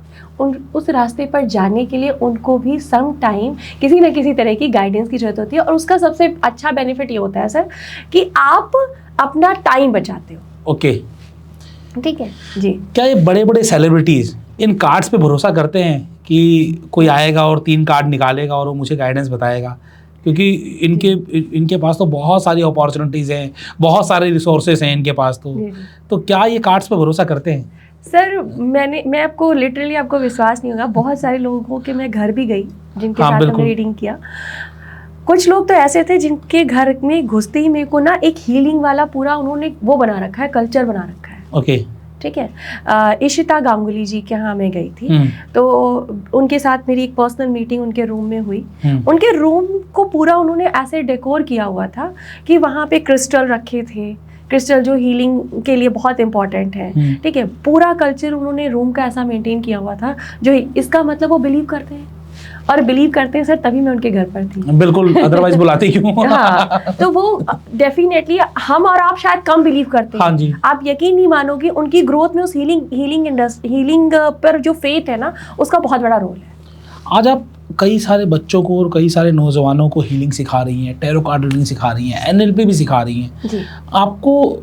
उस रास्ते पर जाने के लिए उनको भी सम टाइम किसी न किसी तरह की गाइडेंस की ज़रूरत होती है। और उसका सबसे अच्छा बेनिफिट ये होता है सर कि आप अपना टाइम बचाते हो। ओके, ठीक है जी। क्या ये बड़े बड़े सेलिब्रिटीज़ इन कार्ड्स पे भरोसा करते हैं कि कोई आएगा और 3 कार्ड निकालेगा और वो मुझे गाइडेंस बताएगा? क्योंकि इनके पास तो बहुत सारी अपॉर्चुनिटीज़ हैं, बहुत सारे रिसोर्सेज हैं इनके पास। तो क्या ये कार्ड्स पे भरोसा करते हैं? सर मैं आपको लिटरली, आपको विश्वास नहीं होगा, बहुत सारे लोगों के मैं घर भी गई जिनके साथ हमने रीडिंग किया। कुछ लोग तो ऐसे थे जिनके घर में घुसते ही मेरे को ना एक हीलिंग वाला पूरा उन्होंने वो बना रखा है, कल्चर बना रखा है। ओके। ठीक है, इशिता गांगुली जी के यहाँ मैं गई थी, तो उनके साथ मेरी एक पर्सनल मीटिंग उनके रूम में हुई। उनके रूम को पूरा उन्होंने ऐसे डेकोर किया हुआ था कि वहाँ पे क्रिस्टल रखे थे, क्रिस्टल जो हीलिंग के लिए बहुत इंपॉर्टेंट है। ठीक है, पूरा कल्चर उन्होंने रूम का ऐसा मेंटेन किया हुआ था, जो इसका मतलब वो बिलीव करते हैं, और बिलीव करते हैं सर तभी मैं उनके घर पर थी। बिल्कुल, अदरवाइज बुलाते क्यों? हाँ, तो वो डेफिनेटली हम और आप शायद कम बिलीव करते हैं। हाँ जी। आप यकीन नहीं मानोगे, उनकी ग्रोथ में उस हीलिंग पर जो फेथ है ना, उसका बहुत बड़ा रोल है। आज आप कई सारे बच्चों को और कई सारे नौजवानों को हीलिंग सिखा रही हैं, टैरो कार्ड रीडिंग सिखा रही हैं, NLP भी सिखा रही हैं जी। आपको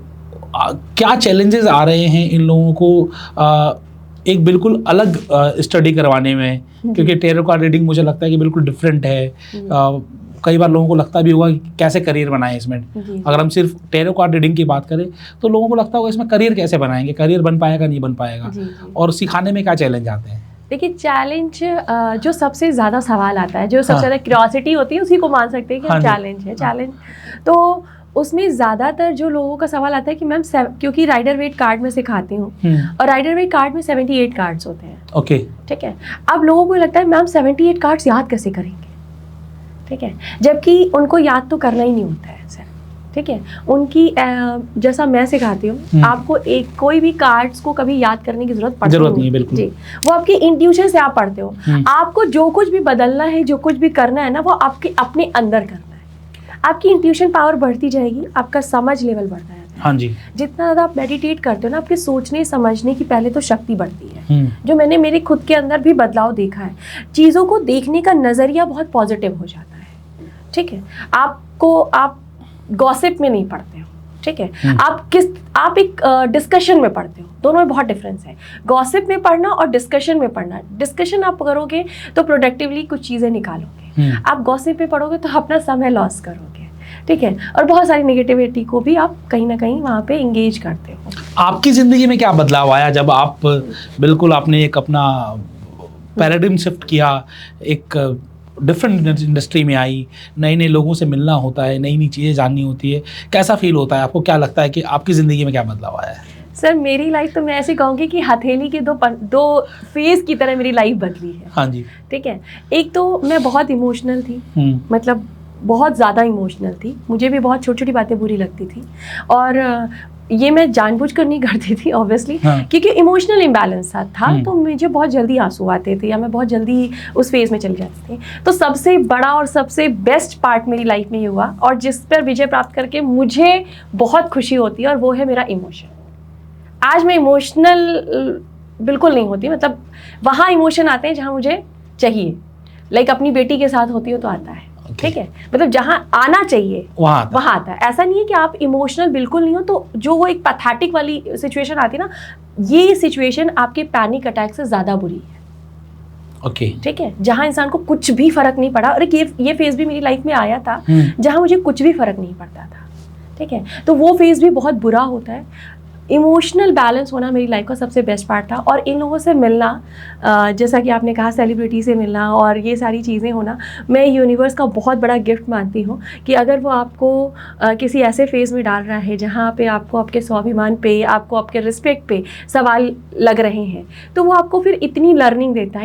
क्या चैलेंजेस आ रहे हैं इन लोगों को एक बिल्कुल अलग स्टडी करवाने में? क्योंकि टैरो कार्ड रीडिंग मुझे लगता है कि बिल्कुल डिफरेंट है। कई बार लोगों को लगता भी होगा कि कैसे करियर बनाएं इसमें। अगर हम सिर्फ टैरो कार्ड रीडिंग की बात करें तो लोगों को लगता होगा इसमें करियर कैसे बनाएंगे, करियर बन पाएगा नहीं बन पाएगा, और सिखाने में क्या चैलेंज आते हैं? देखिए, चैलेंज जो सबसे ज़्यादा सवाल आता है, जो सबसे ज़्यादा क्यूरियोसिटी होती है, उसी को मान सकते हैं कि चैलेंज है। चैलेंज तो उसमें ज़्यादातर जो लोगों का सवाल आता है कि मैम, क्योंकि राइडर वेट कार्ड में सिखाती हूँ और राइडर वेट कार्ड में 78 कार्ड्स होते हैं। ओके। ठीक है, अब लोगों को लगता है मैम 78 कार्ड्स याद कैसे करेंगे? ठीक है, जबकि उनको याद तो करना ही नहीं होता है सर। ठीक है, उनकी जैसा मैं सिखाती हूँ, आपको कोई भी कार्ड्स को कभी याद करने की जरूरत नहीं है। बिल्कुल जी, वो आपकी इंट्यूशन से आप पढ़ते हो। आपको जो कुछ भी बदलना है, जो कुछ भी करना है ना, वो आपके अपने अंदर करना है। आपकी इंट्यूशन पावर बढ़ती जाएगी, आपका समझ लेवल बढ़ता जाता है। हाँ जी। जितना ज़्यादा आप मेडिटेट करते हो ना, आपके सोचने समझने की पहले तो शक्ति बढ़ती है। जो मैंने मेरे खुद के अंदर भी बदलाव देखा है, चीज़ों को देखने का नज़रिया बहुत पॉजिटिव हो जाता है। ठीक है, आप गॉसिप में नहीं पढ़ते हो। ठीक है, आप एक डिस्कशन में पढ़ते हो, दोनों में बहुत डिफरेंस है। गॉसिप में पढ़ना और डिस्कशन में पढ़ना, डिस्कशन आप करोगे तो प्रोडक्टिवली कुछ चीज़ें निकालोगे, आप गॉसिप में पढ़ोगे तो अपना समय लॉस करोगे। ठीक है, और बहुत सारी नेगेटिविटी को भी आप कहीं ना कहीं वहाँ पे इंगेज करते हो। आपकी ज़िंदगी में क्या बदलाव आया जब आप बिल्कुल आपने एक अपना पैराडिम शिफ्ट किया, एक डिफरेंट इंडस्ट्री में आई, नए नए लोगों से मिलना होता है, नई नई चीज़ें जाननी होती है, कैसा फील होता है आपको? क्या लगता है कि आपकी ज़िंदगी में क्या बदलाव आया है? सर मेरी लाइफ तो मैं ऐसे कहूँगी कि हथेली के दो फेज की तरह मेरी लाइफ बदली है। हाँ जी। ठीक है, एक तो मैं बहुत इमोशनल थी, मतलब बहुत ज़्यादा इमोशनल थी, मुझे भी बहुत छोटी छोटी बातें बुरी लगती थी, और ये मैं जानबूझकर नहीं करती थी ऑब्वियसली। हाँ। क्योंकि इमोशनल इम्बैलेंस था तो मुझे बहुत जल्दी आंसू आते थे या मैं बहुत जल्दी उस फेज में चली जाती थी। तो सबसे बड़ा और सबसे बेस्ट पार्ट मेरी लाइफ में ये हुआ, और जिस पर विजय प्राप्त करके मुझे बहुत खुशी होती है, और वो है मेरा इमोशन। आज मैं इमोशनल बिल्कुल नहीं होती, मतलब वहाँ इमोशन आते हैं जहाँ मुझे चाहिए, लाइक अपनी बेटी के साथ होती हो तो आता है। ठीक है, मतलब जहाँ आना चाहिए वहाँ आता है। ऐसा नहीं है कि आप इमोशनल बिल्कुल नहीं हो, तो जो वो एक पैथेटिक वाली सिचुएशन आती है ना, ये सिचुएशन आपके पैनिक अटैक से ज़्यादा बुरी है। ओके। ठीक है, जहाँ इंसान को कुछ भी फर्क नहीं पड़ा, और ये फेज भी मेरी लाइफ में आया था जहाँ मुझे कुछ भी फर्क नहीं पड़ता था। ठीक है, तो वो फेज भी बहुत बुरा होता है। इमोशनल बैलेंस होना मेरी लाइफ का सबसे बेस्ट पार्ट था, और इन लोगों से मिलना, जैसा कि आपने कहा सेलिब्रिटी से मिलना और ये सारी चीज़ें होना, मैं यूनिवर्स का बहुत बड़ा गिफ्ट मानती हूँ कि अगर वो आपको किसी ऐसे फेज़ में डाल रहा है जहाँ पे आपको आपके स्वाभिमान पे, आपको आपके रिस्पेक्ट पे सवाल लग रहे हैं, तो वो आपको फिर इतनी लर्निंग देता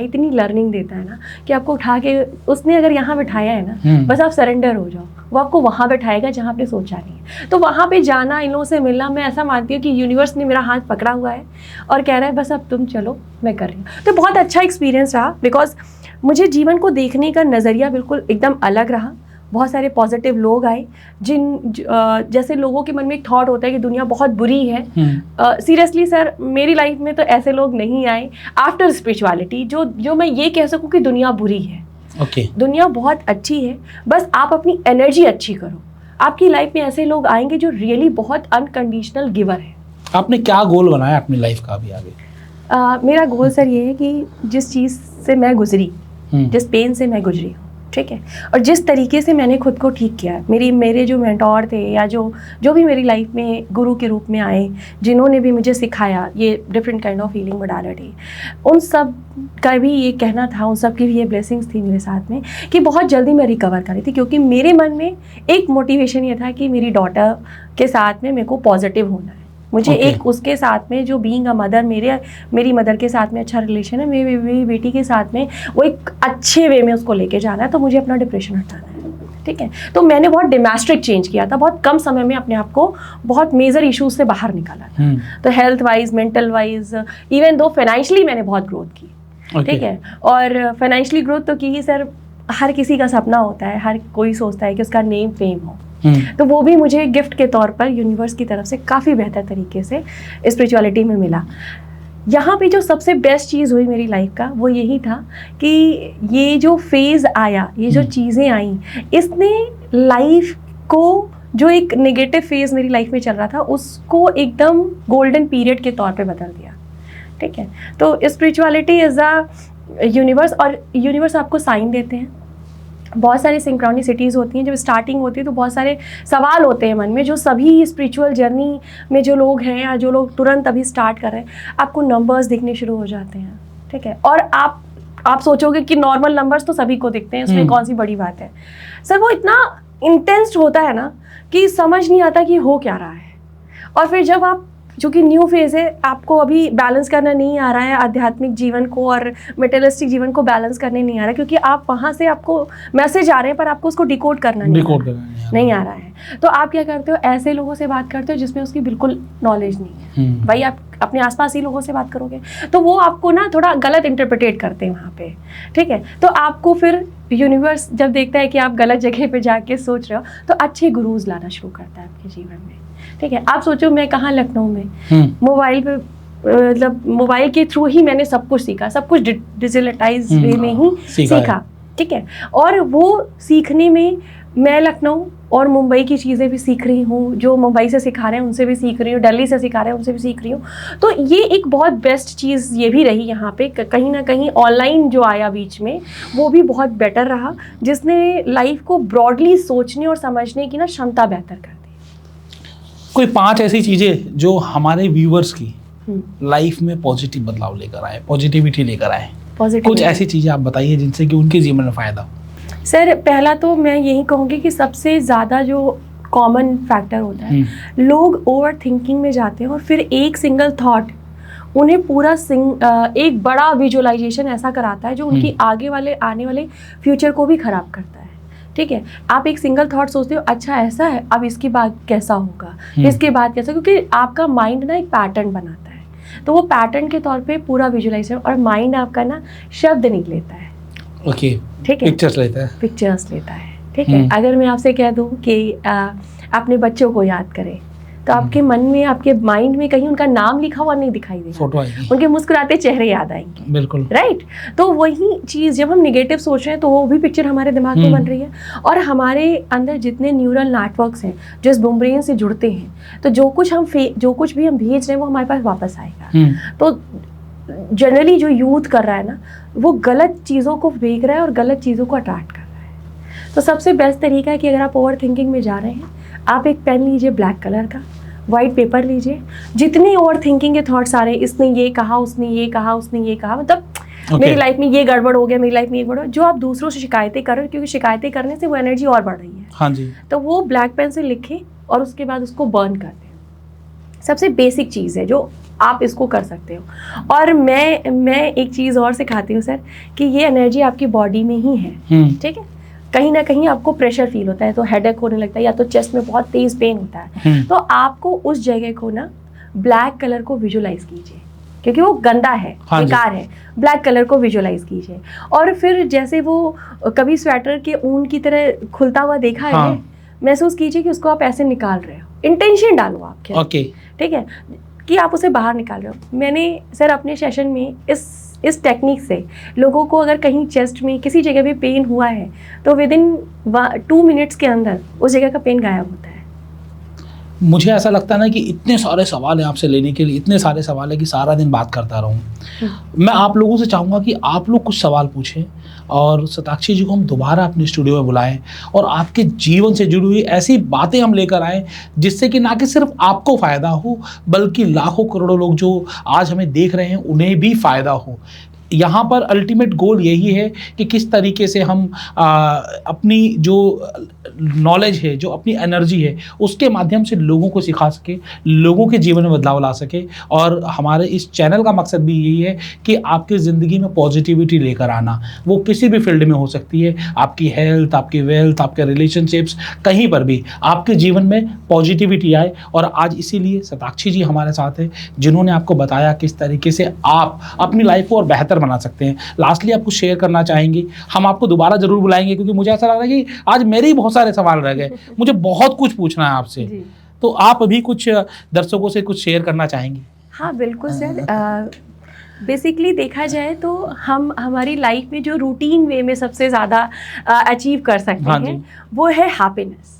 है ना कि आपको उठा के उसने अगर यहाँ बिठाया है ना, बस आप सरेंडर हो जाओ, वो आपको वहाँ बैठाएगा जहाँ आपने सोचा नहीं है। तो वहाँ पे जाना, इन लोगों से मिलना, मैं ऐसा मानती हूँ कि यूनिवर्स ने मेरा हाथ पकड़ा हुआ है और कह रहा है बस अब तुम चलो, मैं कर रही हूँ। तो बहुत अच्छा एक्सपीरियंस रहा, बिकॉज मुझे जीवन को देखने का नज़रिया बिल्कुल एकदम अलग रहा। बहुत सारे पॉजिटिव लोग आए, जैसे लोगों के मन में एक थॉट होता है कि दुनिया बहुत बुरी है। सीरियसली सर, मेरी लाइफ में तो ऐसे लोग नहीं आए आफ्टर स्पिरिचुअलिटी जो मैं ये कह सकूँ कि दुनिया बुरी है। दुनिया बहुत अच्छी है, बस आप अपनी एनर्जी अच्छी करो, आपकी लाइफ में ऐसे लोग आएंगे जो रियली बहुत अनकंडीशनल गिवर है। आपने क्या गोल बनाया अपनी लाइफ का अभी आगे? मेरा गोल सर ये है कि जिस चीज़ से मैं गुजरी, जिस पेन से मैं गुजरी हूँ, ठीक है, और जिस तरीके से मैंने खुद को ठीक किया, मेरे जो मेंटोर थे या जो भी मेरी लाइफ में गुरु के रूप में आए, जिन्होंने भी मुझे सिखाया ये different kind of healing modality, उन सब का भी ये कहना था, उन सब की भी ये ब्लेसिंग्स थी मेरे साथ में कि बहुत जल्दी मैं रिकवर कर रही थी। क्योंकि मेरे मन में एक मोटिवेशन ये था कि मेरी डॉटर के साथ में मेरे को पॉजिटिव होना है, मुझे एक उसके साथ में जो बीइंग अ मदर, मेरी मदर के साथ में अच्छा रिलेशन है, मेरी बेटी के साथ में वो एक अच्छे वे में उसको लेके जाना है, तो मुझे अपना डिप्रेशन हटाना है। ठीक है, तो मैंने बहुत ड्रास्टिक चेंज किया था, बहुत कम समय में अपने आप को बहुत मेजर इश्यूज से बाहर निकाला था। तो health wise, mental wise, even though financially मैंने बहुत ग्रोथ की। ठीक है, और फाइनेंशियली ग्रोथ तो की ही सर, हर किसी का सपना होता है, हर कोई सोचता है कि उसका नेम फेम हो, तो वो भी मुझे गिफ्ट के तौर पर यूनिवर्स की तरफ से काफ़ी बेहतर तरीके से स्पिरिचुअलिटी में मिला। यहाँ पे जो सबसे बेस्ट चीज़ हुई मेरी लाइफ का वो यही था कि ये जो फेज़ आया, ये जो चीज़ें आई, इसने लाइफ को, जो एक नेगेटिव फेज़ मेरी लाइफ में चल रहा था, उसको एकदम गोल्डन पीरियड के तौर पे बदल दिया। ठीक है, तो स्पिरिचुअलिटी इज़ अ यूनिवर्स, और यूनिवर्स आपको साइन देते हैं। बहुत सारी सिंक्रोनिसिटीज़ होती हैं, जब स्टार्टिंग होती है तो बहुत सारे सवाल होते हैं मन में, जो सभी स्पिरिचुअल जर्नी में जो लोग हैं या जो लोग तुरंत अभी स्टार्ट कर रहे हैं, आपको नंबर्स दिखने शुरू हो जाते हैं। ठीक है, और आप सोचोगे कि नॉर्मल नंबर्स तो सभी को दिखते हैं, उसमें कौन सी बड़ी बात है। सर वो इतना इंटेंस होता है ना कि समझ नहीं आता कि हो क्या रहा है। और फिर जब आप, चूँकि न्यू फेज़ है, आपको अभी बैलेंस करना नहीं आ रहा है आध्यात्मिक जीवन को और मेटेरियलिस्टिक जीवन को बैलेंस करने नहीं आ रहा है, क्योंकि आप वहाँ से, आपको मैसेज आ रहे हैं पर आपको उसको डिकोड करना नहीं आ रहा है। नहीं आ रहा है। तो आप क्या करते हो, ऐसे लोगों से बात करते हो जिसमें उसकी बिल्कुल नॉलेज नहीं है। भाई आप अपने आसपास ही लोगों से बात करोगे तो वो आपको ना थोड़ा गलत इंटरप्रिटेट करते हैं वहाँ पे, ठीक है। तो आपको फिर यूनिवर्स जब देखता है कि आप गलत जगह पे जाके सोच रहे हो तो अच्छे गुरुज लाना शुरू करता है आपके जीवन में, ठीक है। आप सोचो मैं कहाँ लखनऊ में मोबाइल पे मतलब मोबाइल के थ्रू ही मैंने सब कुछ सीखा, सब कुछ डिजिटलाइज वे में ही सीखा, ठीक है। और वो सीखने में मैं लखनऊ और मुंबई की चीज़ें भी सीख रही हूँ, जो मुंबई से सिखा रहे हैं उनसे भी सीख रही हूँ, दिल्ली से सिखा रहे हैं उनसे भी सीख रही हूँ। तो ये एक बहुत बेस्ट चीज़ ये भी रही यहाँ पे, कहीं ना कहीं ऑनलाइन जो आया बीच में वो भी बहुत बेटर रहा, जिसने लाइफ को ब्रॉडली सोचने और समझने की ना क्षमता बेहतर कर दी। कोई 5 ऐसी चीज़ें जो हमारे व्यूअर्स की लाइफ में पॉजिटिव बदलाव लेकर आए, पॉजिटिविटी लेकर आए, कुछ ऐसी चीज़ें आप बताइए जिनसे कि उनके जीवन में फ़ायदा हो। सर पहला तो मैं यही कहूँगी कि सबसे ज़्यादा जो कॉमन फैक्टर होता है, लोग ओवर थिंकिंग में जाते हैं और फिर एक सिंगल थॉट उन्हें पूरा एक बड़ा विजुअलाइजेशन ऐसा कराता है जो उनकी आने वाले फ्यूचर को भी ख़राब करता है, ठीक है। आप एक सिंगल थॉट सोचते हो, अच्छा ऐसा है, अब इसके बाद कैसा होगा, इसके बाद कैसा, क्योंकि आपका माइंड ना एक पैटर्न बनाता है, तो वो पैटर्न के तौर पे पूरा विजुअलाइजेशन, और माइंड आपका ना शब्द नहीं लेता है, ओके, ठीक है, पिक्चर्स लेता है, ठीक है। अगर मैं आपसे कह दूं कि अपने बच्चों को याद करें तो आपके मन में, आपके माइंड में कहीं उनका नाम लिखा हुआ नहीं दिखाई देगा, फोटो आएगी, उनके मुस्कुराते चेहरे याद आएंगे, बिल्कुल राइट। तो वही चीज़ जब हम निगेटिव सोच रहे हैं तो वो भी पिक्चर हमारे दिमाग में बन रही है, और हमारे अंदर जितने न्यूरल नेटवर्क्स हैं जो इस ब्रेन से जुड़ते हैं, तो जो कुछ भी हम भेज रहे हैं वो हमारे पास वापस आएगा। तो जनरली जो यूथ कर रहा है ना, वो गलत चीज़ों को देख रहा है और गलत चीज़ों को अट्रैक्ट कर रहा है। तो सबसे बेस्ट तरीका है कि अगर आप ओवर थिंकिंग में जा रहे हैं, आप एक पेन लीजिए ब्लैक कलर का, वाइट पेपर लीजिए, जितनी ओवर थिंकिंग के थॉट्स आ रहे हैं, इसने ये कहा, उसने ये कहा, उसने ये कहा, मतलब मेरी लाइफ में ये गड़बड़ हो गया, मेरी लाइफ में ये गड़बड़, जो आप दूसरों से शिकायतें कर रहे हो, क्योंकि शिकायतें करने से वो एनर्जी और बढ़ रही है, हाँ जी। तो वो ब्लैक पेन से लिखें और उसके बाद उसको बर्न कर दें। सबसे बेसिक चीज़ है जो आप इसको कर सकते हो। और मैं एक चीज़ और सिखाती हूँ सर, कि ये एनर्जी आपकी बॉडी में ही है, ठीक है। कहीं ना कहीं आपको प्रेशर फील होता है, तो हेडेक होने लगता है, या तो चेस्ट में बहुत तेज पेन होता है, तो आपको उस जगह को ना ब्लैक कलर को विजुअलाइज कीजिए, क्योंकि वो गंदा है, बेकार है, ब्लैक कलर को विजुअलाइज कीजिए। और फिर जैसे वो कभी स्वेटर के ऊन की तरह खुलता हुआ देखा है, महसूस कीजिए कि उसको आप ऐसे निकाल रहे हो, इंटेंशन डालो आपके, ओके, ठीक है, कि आप उसे बाहर निकाल रहे हो। मैंने सर अपने सेशन में इस टेक्निक से लोगों को, अगर कहीं चेस्ट में किसी जगह भी पेन हुआ है तो विदिन 2 मिनट्स के अंदर उस जगह का पेन गायब होता है। मुझे ऐसा लगता है ना कि इतने सारे सवाल हैं आपसे लेने के लिए, इतने सारे सवाल है कि सारा दिन बात करता रहूँ। मैं आप लोगों से चाहूँगा कि आप लोग कुछ सवाल पूछें और शताक्षी जी को हम दोबारा अपने स्टूडियो में बुलाएं और आपके जीवन से जुड़ी हुई ऐसी बातें हम लेकर आएँ जिससे कि ना कि सिर्फ आपको फ़ायदा हो, बल्कि लाखों करोड़ों लोग जो आज हमें देख रहे हैं उन्हें भी फ़ायदा हो। यहाँ पर अल्टीमेट गोल यही है कि किस तरीके से हम अपनी जो नॉलेज है, जो अपनी एनर्जी है, उसके माध्यम से लोगों को सिखा सके, लोगों के जीवन में बदलाव ला सके। और हमारे इस चैनल का मकसद भी यही है कि आपकी ज़िंदगी में पॉजिटिविटी लेकर आना, वो किसी भी फील्ड में हो सकती है, आपकी हेल्थ, आपकी वेल्थ, आपके रिलेशनशिप्स, कहीं पर भी आपके जीवन में पॉजिटिविटी आए। और आज इसीलिए शताक्षी जी हमारे साथ हैं, जिन्होंने आपको बताया किस तरीके से आप अपनी लाइफ को और बेहतर बना सकते हैं। लास्टली आप कुछ शेयर करना चाहेंगे? हम आपको दोबारा जरूर बुलाएंगे, क्योंकि मुझे ऐसा लग रहा है कि आज मेरे ही बहुत सारे सवाल रह गए, मुझे बहुत कुछ पूछना है आपसे, तो आप अभी कुछ दर्शकों से कुछ शेयर करना चाहेंगे? हाँ बिल्कुल सर। बेसिकली देखा जाए तो हम हमारी लाइफ में जो रूटीन वे में सबसे ज़्यादा अचीव कर सकते हैं वो है हैप्पीनेस,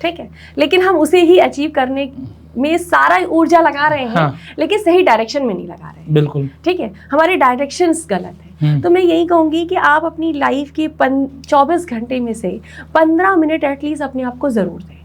ठीक है। लेकिन हम उसे ही अचीव करने में सारा ऊर्जा लगा रहे हैं, लेकिन सही डायरेक्शन में नहीं लगा रहे हैं, बिल्कुल, ठीक है। हमारे डायरेक्शंस गलत है। तो मैं यही कहूँगी कि आप अपनी लाइफ के 24 घंटे में से 15 मिनट एटलीस्ट अपने आप को ज़रूर दें।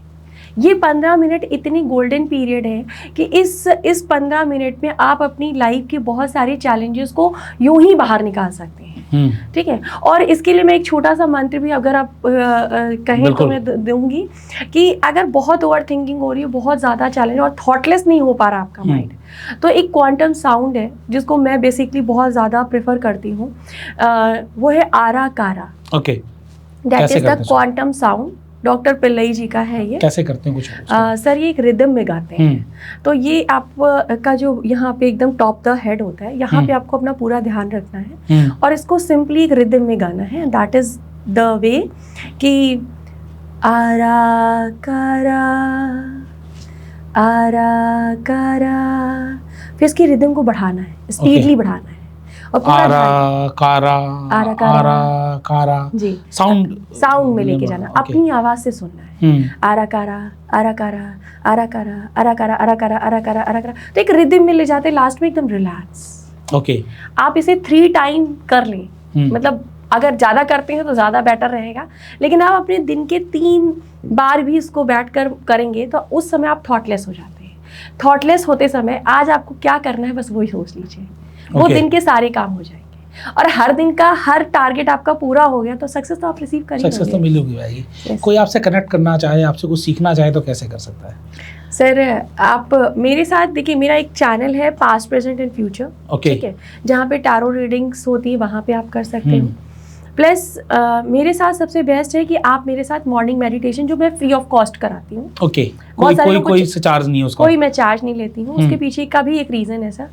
ये 15 मिनट इतनी गोल्डन पीरियड है कि इस 15 मिनट में आप अपनी लाइफ के बहुत सारे चैलेंजेस को यूं ही बाहर निकाल सकते हैं, ठीक है। और इसके लिए मैं एक छोटा सा मंत्र भी अगर आप कहें तो मैं दूंगी कि अगर बहुत ओवर थिंकिंग हो रही है, बहुत ज़्यादा चैलेंज और थॉटलेस नहीं हो पा रहा आपका माइंड, तो एक क्वांटम साउंड है जिसको मैं बेसिकली बहुत ज़्यादा प्रेफर करती हूँ, वो है आरा कारा। Okay, that is the quantum sound doctor Pillai ji का है ये। कैसे करते हैं कुछ? सर ये एक रिदम में गाते हैं। तो ये आप का जो यहाँ पे एकदम टॉप द हेड होता है, यहाँ पे आपको अपना पूरा ध्यान रखना है और इसको सिंपली एक रिदम में गाना है। दैट इज द वे कि आरा कारा, फिर इसकी रिदम को बढ़ाना है, स्पीडली बढ़ाना है और आरा कारा जी, साउंड में लेके जाना, अपनी आवाज से सुनना है। आरा कारा। तो एक रिदम में ले जाते, लास्ट में एकदम रिलैक्स। ओके, आप इसे 3 टाइम कर लें, मतलब अगर ज़्यादा करते हैं तो ज़्यादा बेटर रहेगा, लेकिन आप अपने दिन के 3 बार भी इसको बैठ कर करेंगे तो उस समय आप थॉटलेस हो जाते हैं। थॉटलेस होते समय आज आपको क्या करना है बस वही सोच लीजिए, वो दिन के सारे काम हो जाएंगे। और हर दिन का हर टारगेट आपका पूरा हो गया तो सक्सेस तो आप रिसीव करेंगे। सक्सेस तो मिलेगी भाई। कोई आपसे कनेक्ट करना चाहे, आपसे कुछ सीखना चाहे तो कैसे कर सकता है? सर आप मेरे साथ देखिए, मेरा एक चैनल है पास्ट प्रेजेंट एंड फ्यूचर, ठीक है, जहाँ पे टैरो रीडिंग्स होती है, वहाँ पे आप कर सकते हो। प्लस मेरे साथ सबसे बेस्ट है कि आप मेरे साथ मॉर्निंग मेडिटेशन जो मैं फ्री ऑफ कॉस्ट कराती हूँ। ओके, कोई चार्ज नहीं है उसका? कोई मैं चार्ज नहीं लेती हूँ। उसके पीछे का भी एक रीज़न है सर,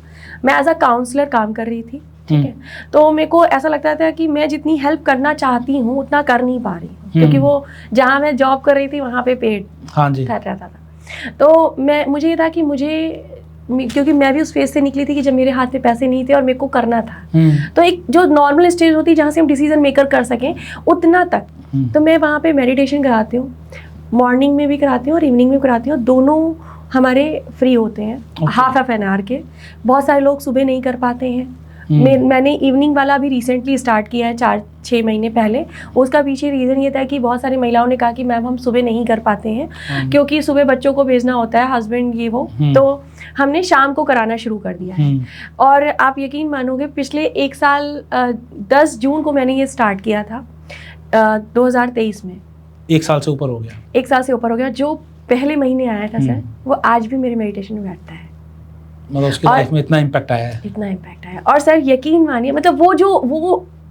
मैं एज अ काउंसलर काम कर रही थी, ठीक है, तो मेरे को ऐसा लगता था कि मैं जितनी हेल्प करना चाहती हूँ उतना कर नहीं पा रही हूँ, क्योंकि वो जहाँ मैं जॉब कर रही थी वहाँ पे पेड रहता था। तो मुझे ये था कि क्योंकि मैं भी उस फेज से निकली थी कि जब मेरे हाथ में पैसे नहीं थे और मेरे को करना था, तो एक जो नॉर्मल स्टेज होती है जहाँ से हम डिसीजन मेकर कर सकें उतना तक, तो मैं वहाँ पे मेडिटेशन कराती हूँ, मॉर्निंग में भी कराती हूँ और इवनिंग में कराती हूँ। दोनों हमारे फ्री होते हैं, हाफ एन आवर के। बहुत सारे लोग सुबह नहीं कर पाते हैं। मैंने इवनिंग वाला भी रिसेंटली स्टार्ट किया है 4-6 महीने पहले। उसका पीछे रीज़न ये था कि बहुत सारी महिलाओं ने कहा कि मैम हम सुबह नहीं कर पाते हैं क्योंकि सुबह बच्चों को भेजना होता है, हस्बैंड ये वो, तो हमने शाम को कराना शुरू कर दिया है। और आप यकीन मानोगे, पिछले 1 साल 10 जून को मैंने ये स्टार्ट किया था 2023 में। 1 साल से ऊपर हो गया। 1 साल से ऊपर हो गया। जो पहले महीने आया था सर, वो आज भी मेरे मेडिटेशन में बैठता है। मतलब उसकी लाइफ में इतना इम्पैक्ट आया है? इतना इम्पैक्ट आया। और सर यकीन मानिए, मतलब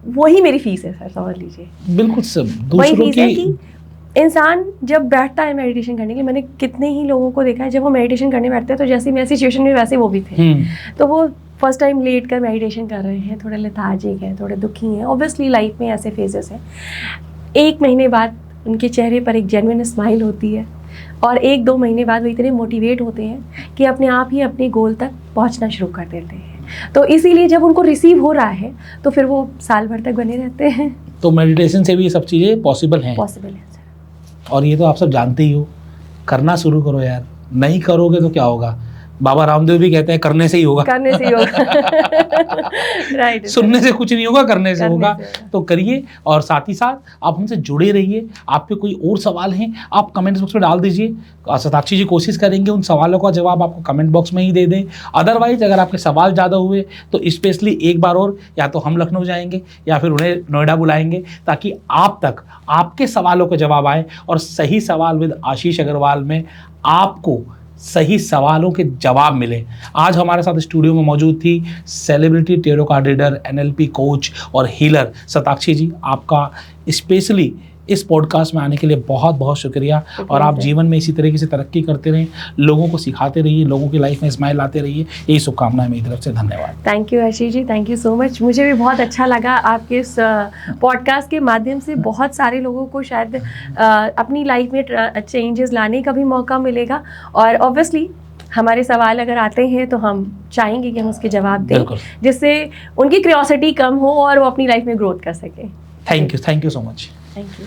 वही मेरी फीस है सर, समझ लीजिए। बिल्कुल सब दूसरों की। इंसान जब बैठता है मेडिटेशन करने के लिए, मैंने कितने ही लोगों को देखा है जब वो मेडिटेशन करने बैठते हैं तो जैसे मैं सिचुएशन में वैसे वो भी थे, तो वो फर्स्ट टाइम लेट कर मेडिटेशन कर रहे हैं, थोड़े लेथार्जिक हैं, थोड़े दुखी हैं। ऑब्वियसली लाइफ में ऐसे फेजेस हैं। 1 महीने बाद उनके चेहरे पर एक जेन्युइन स्माइल होती है और 1-2 महीने बाद वो इतने मोटिवेट होते हैं कि अपने आप ही अपने गोल तक पहुंचना शुरू कर देते हैं। तो इसीलिए जब उनको रिसीव हो रहा है तो फिर वो साल भर तक बने रहते हैं। तो मेडिटेशन से भी ये सब चीज़ें पॉसिबल हैं? पॉसिबल है सर। और ये तो आप सब जानते ही हो, करना शुरू करो यार। नहीं करोगे तो क्या होगा? बाबा रामदेव भी कहते हैं करने से ही होगा। करने से ही होगा। राइट। सुनने से कुछ नहीं होगा, करने से होगा। तो करिए, और साथ ही साथ आप हमसे जुड़े रहिए। आपके कोई और सवाल हैं आप कमेंट बॉक्स में डाल दीजिए, शताक्षी जी कोशिश करेंगे उन सवालों का जवाब आपको कमेंट बॉक्स में ही दे दें। अदरवाइज अगर आपके सवाल ज़्यादा हुए तो स्पेशली एक बार और या तो हम लखनऊ जाएंगे या फिर उन्हें नोएडा बुलाएंगे, ताकि आप तक आपके सवालों के जवाब आए। और सही सवाल विद आशीष अग्रवाल में आपको सही सवालों के जवाब मिले। आज हमारे साथ स्टूडियो में मौजूद थी celebrity tarot card reader, NLP coach और हीलर शताक्षी जी। आपका स्पेशली इस पॉडकास्ट में आने के लिए बहुत बहुत शुक्रिया। और आप जीवन में इसी तरीके से तरक्की करते रहें, लोगों को सिखाते रहिए, लोगों की लाइफ में स्माइल लाते रहिए। यही शुभकामनाएं मेरी तरफ से। धन्यवाद। Thank you Ashish ji, thank you so much. मुझे भी बहुत अच्छा लगा आपके इस पॉडकास्ट के माध्यम से बहुत सारे लोगों को शायद अपनी लाइफ में चेंजेस लाने का भी मौका मिलेगा। और ऑब्वियसली हमारे सवाल अगर आते हैं तो हम चाहेंगे कि हम उसके जवाब दें, जिससे उनकी क्यूरियोसिटी कम हो और वो अपनी लाइफ में ग्रोथ कर सकें। Thank you so much. Thank you.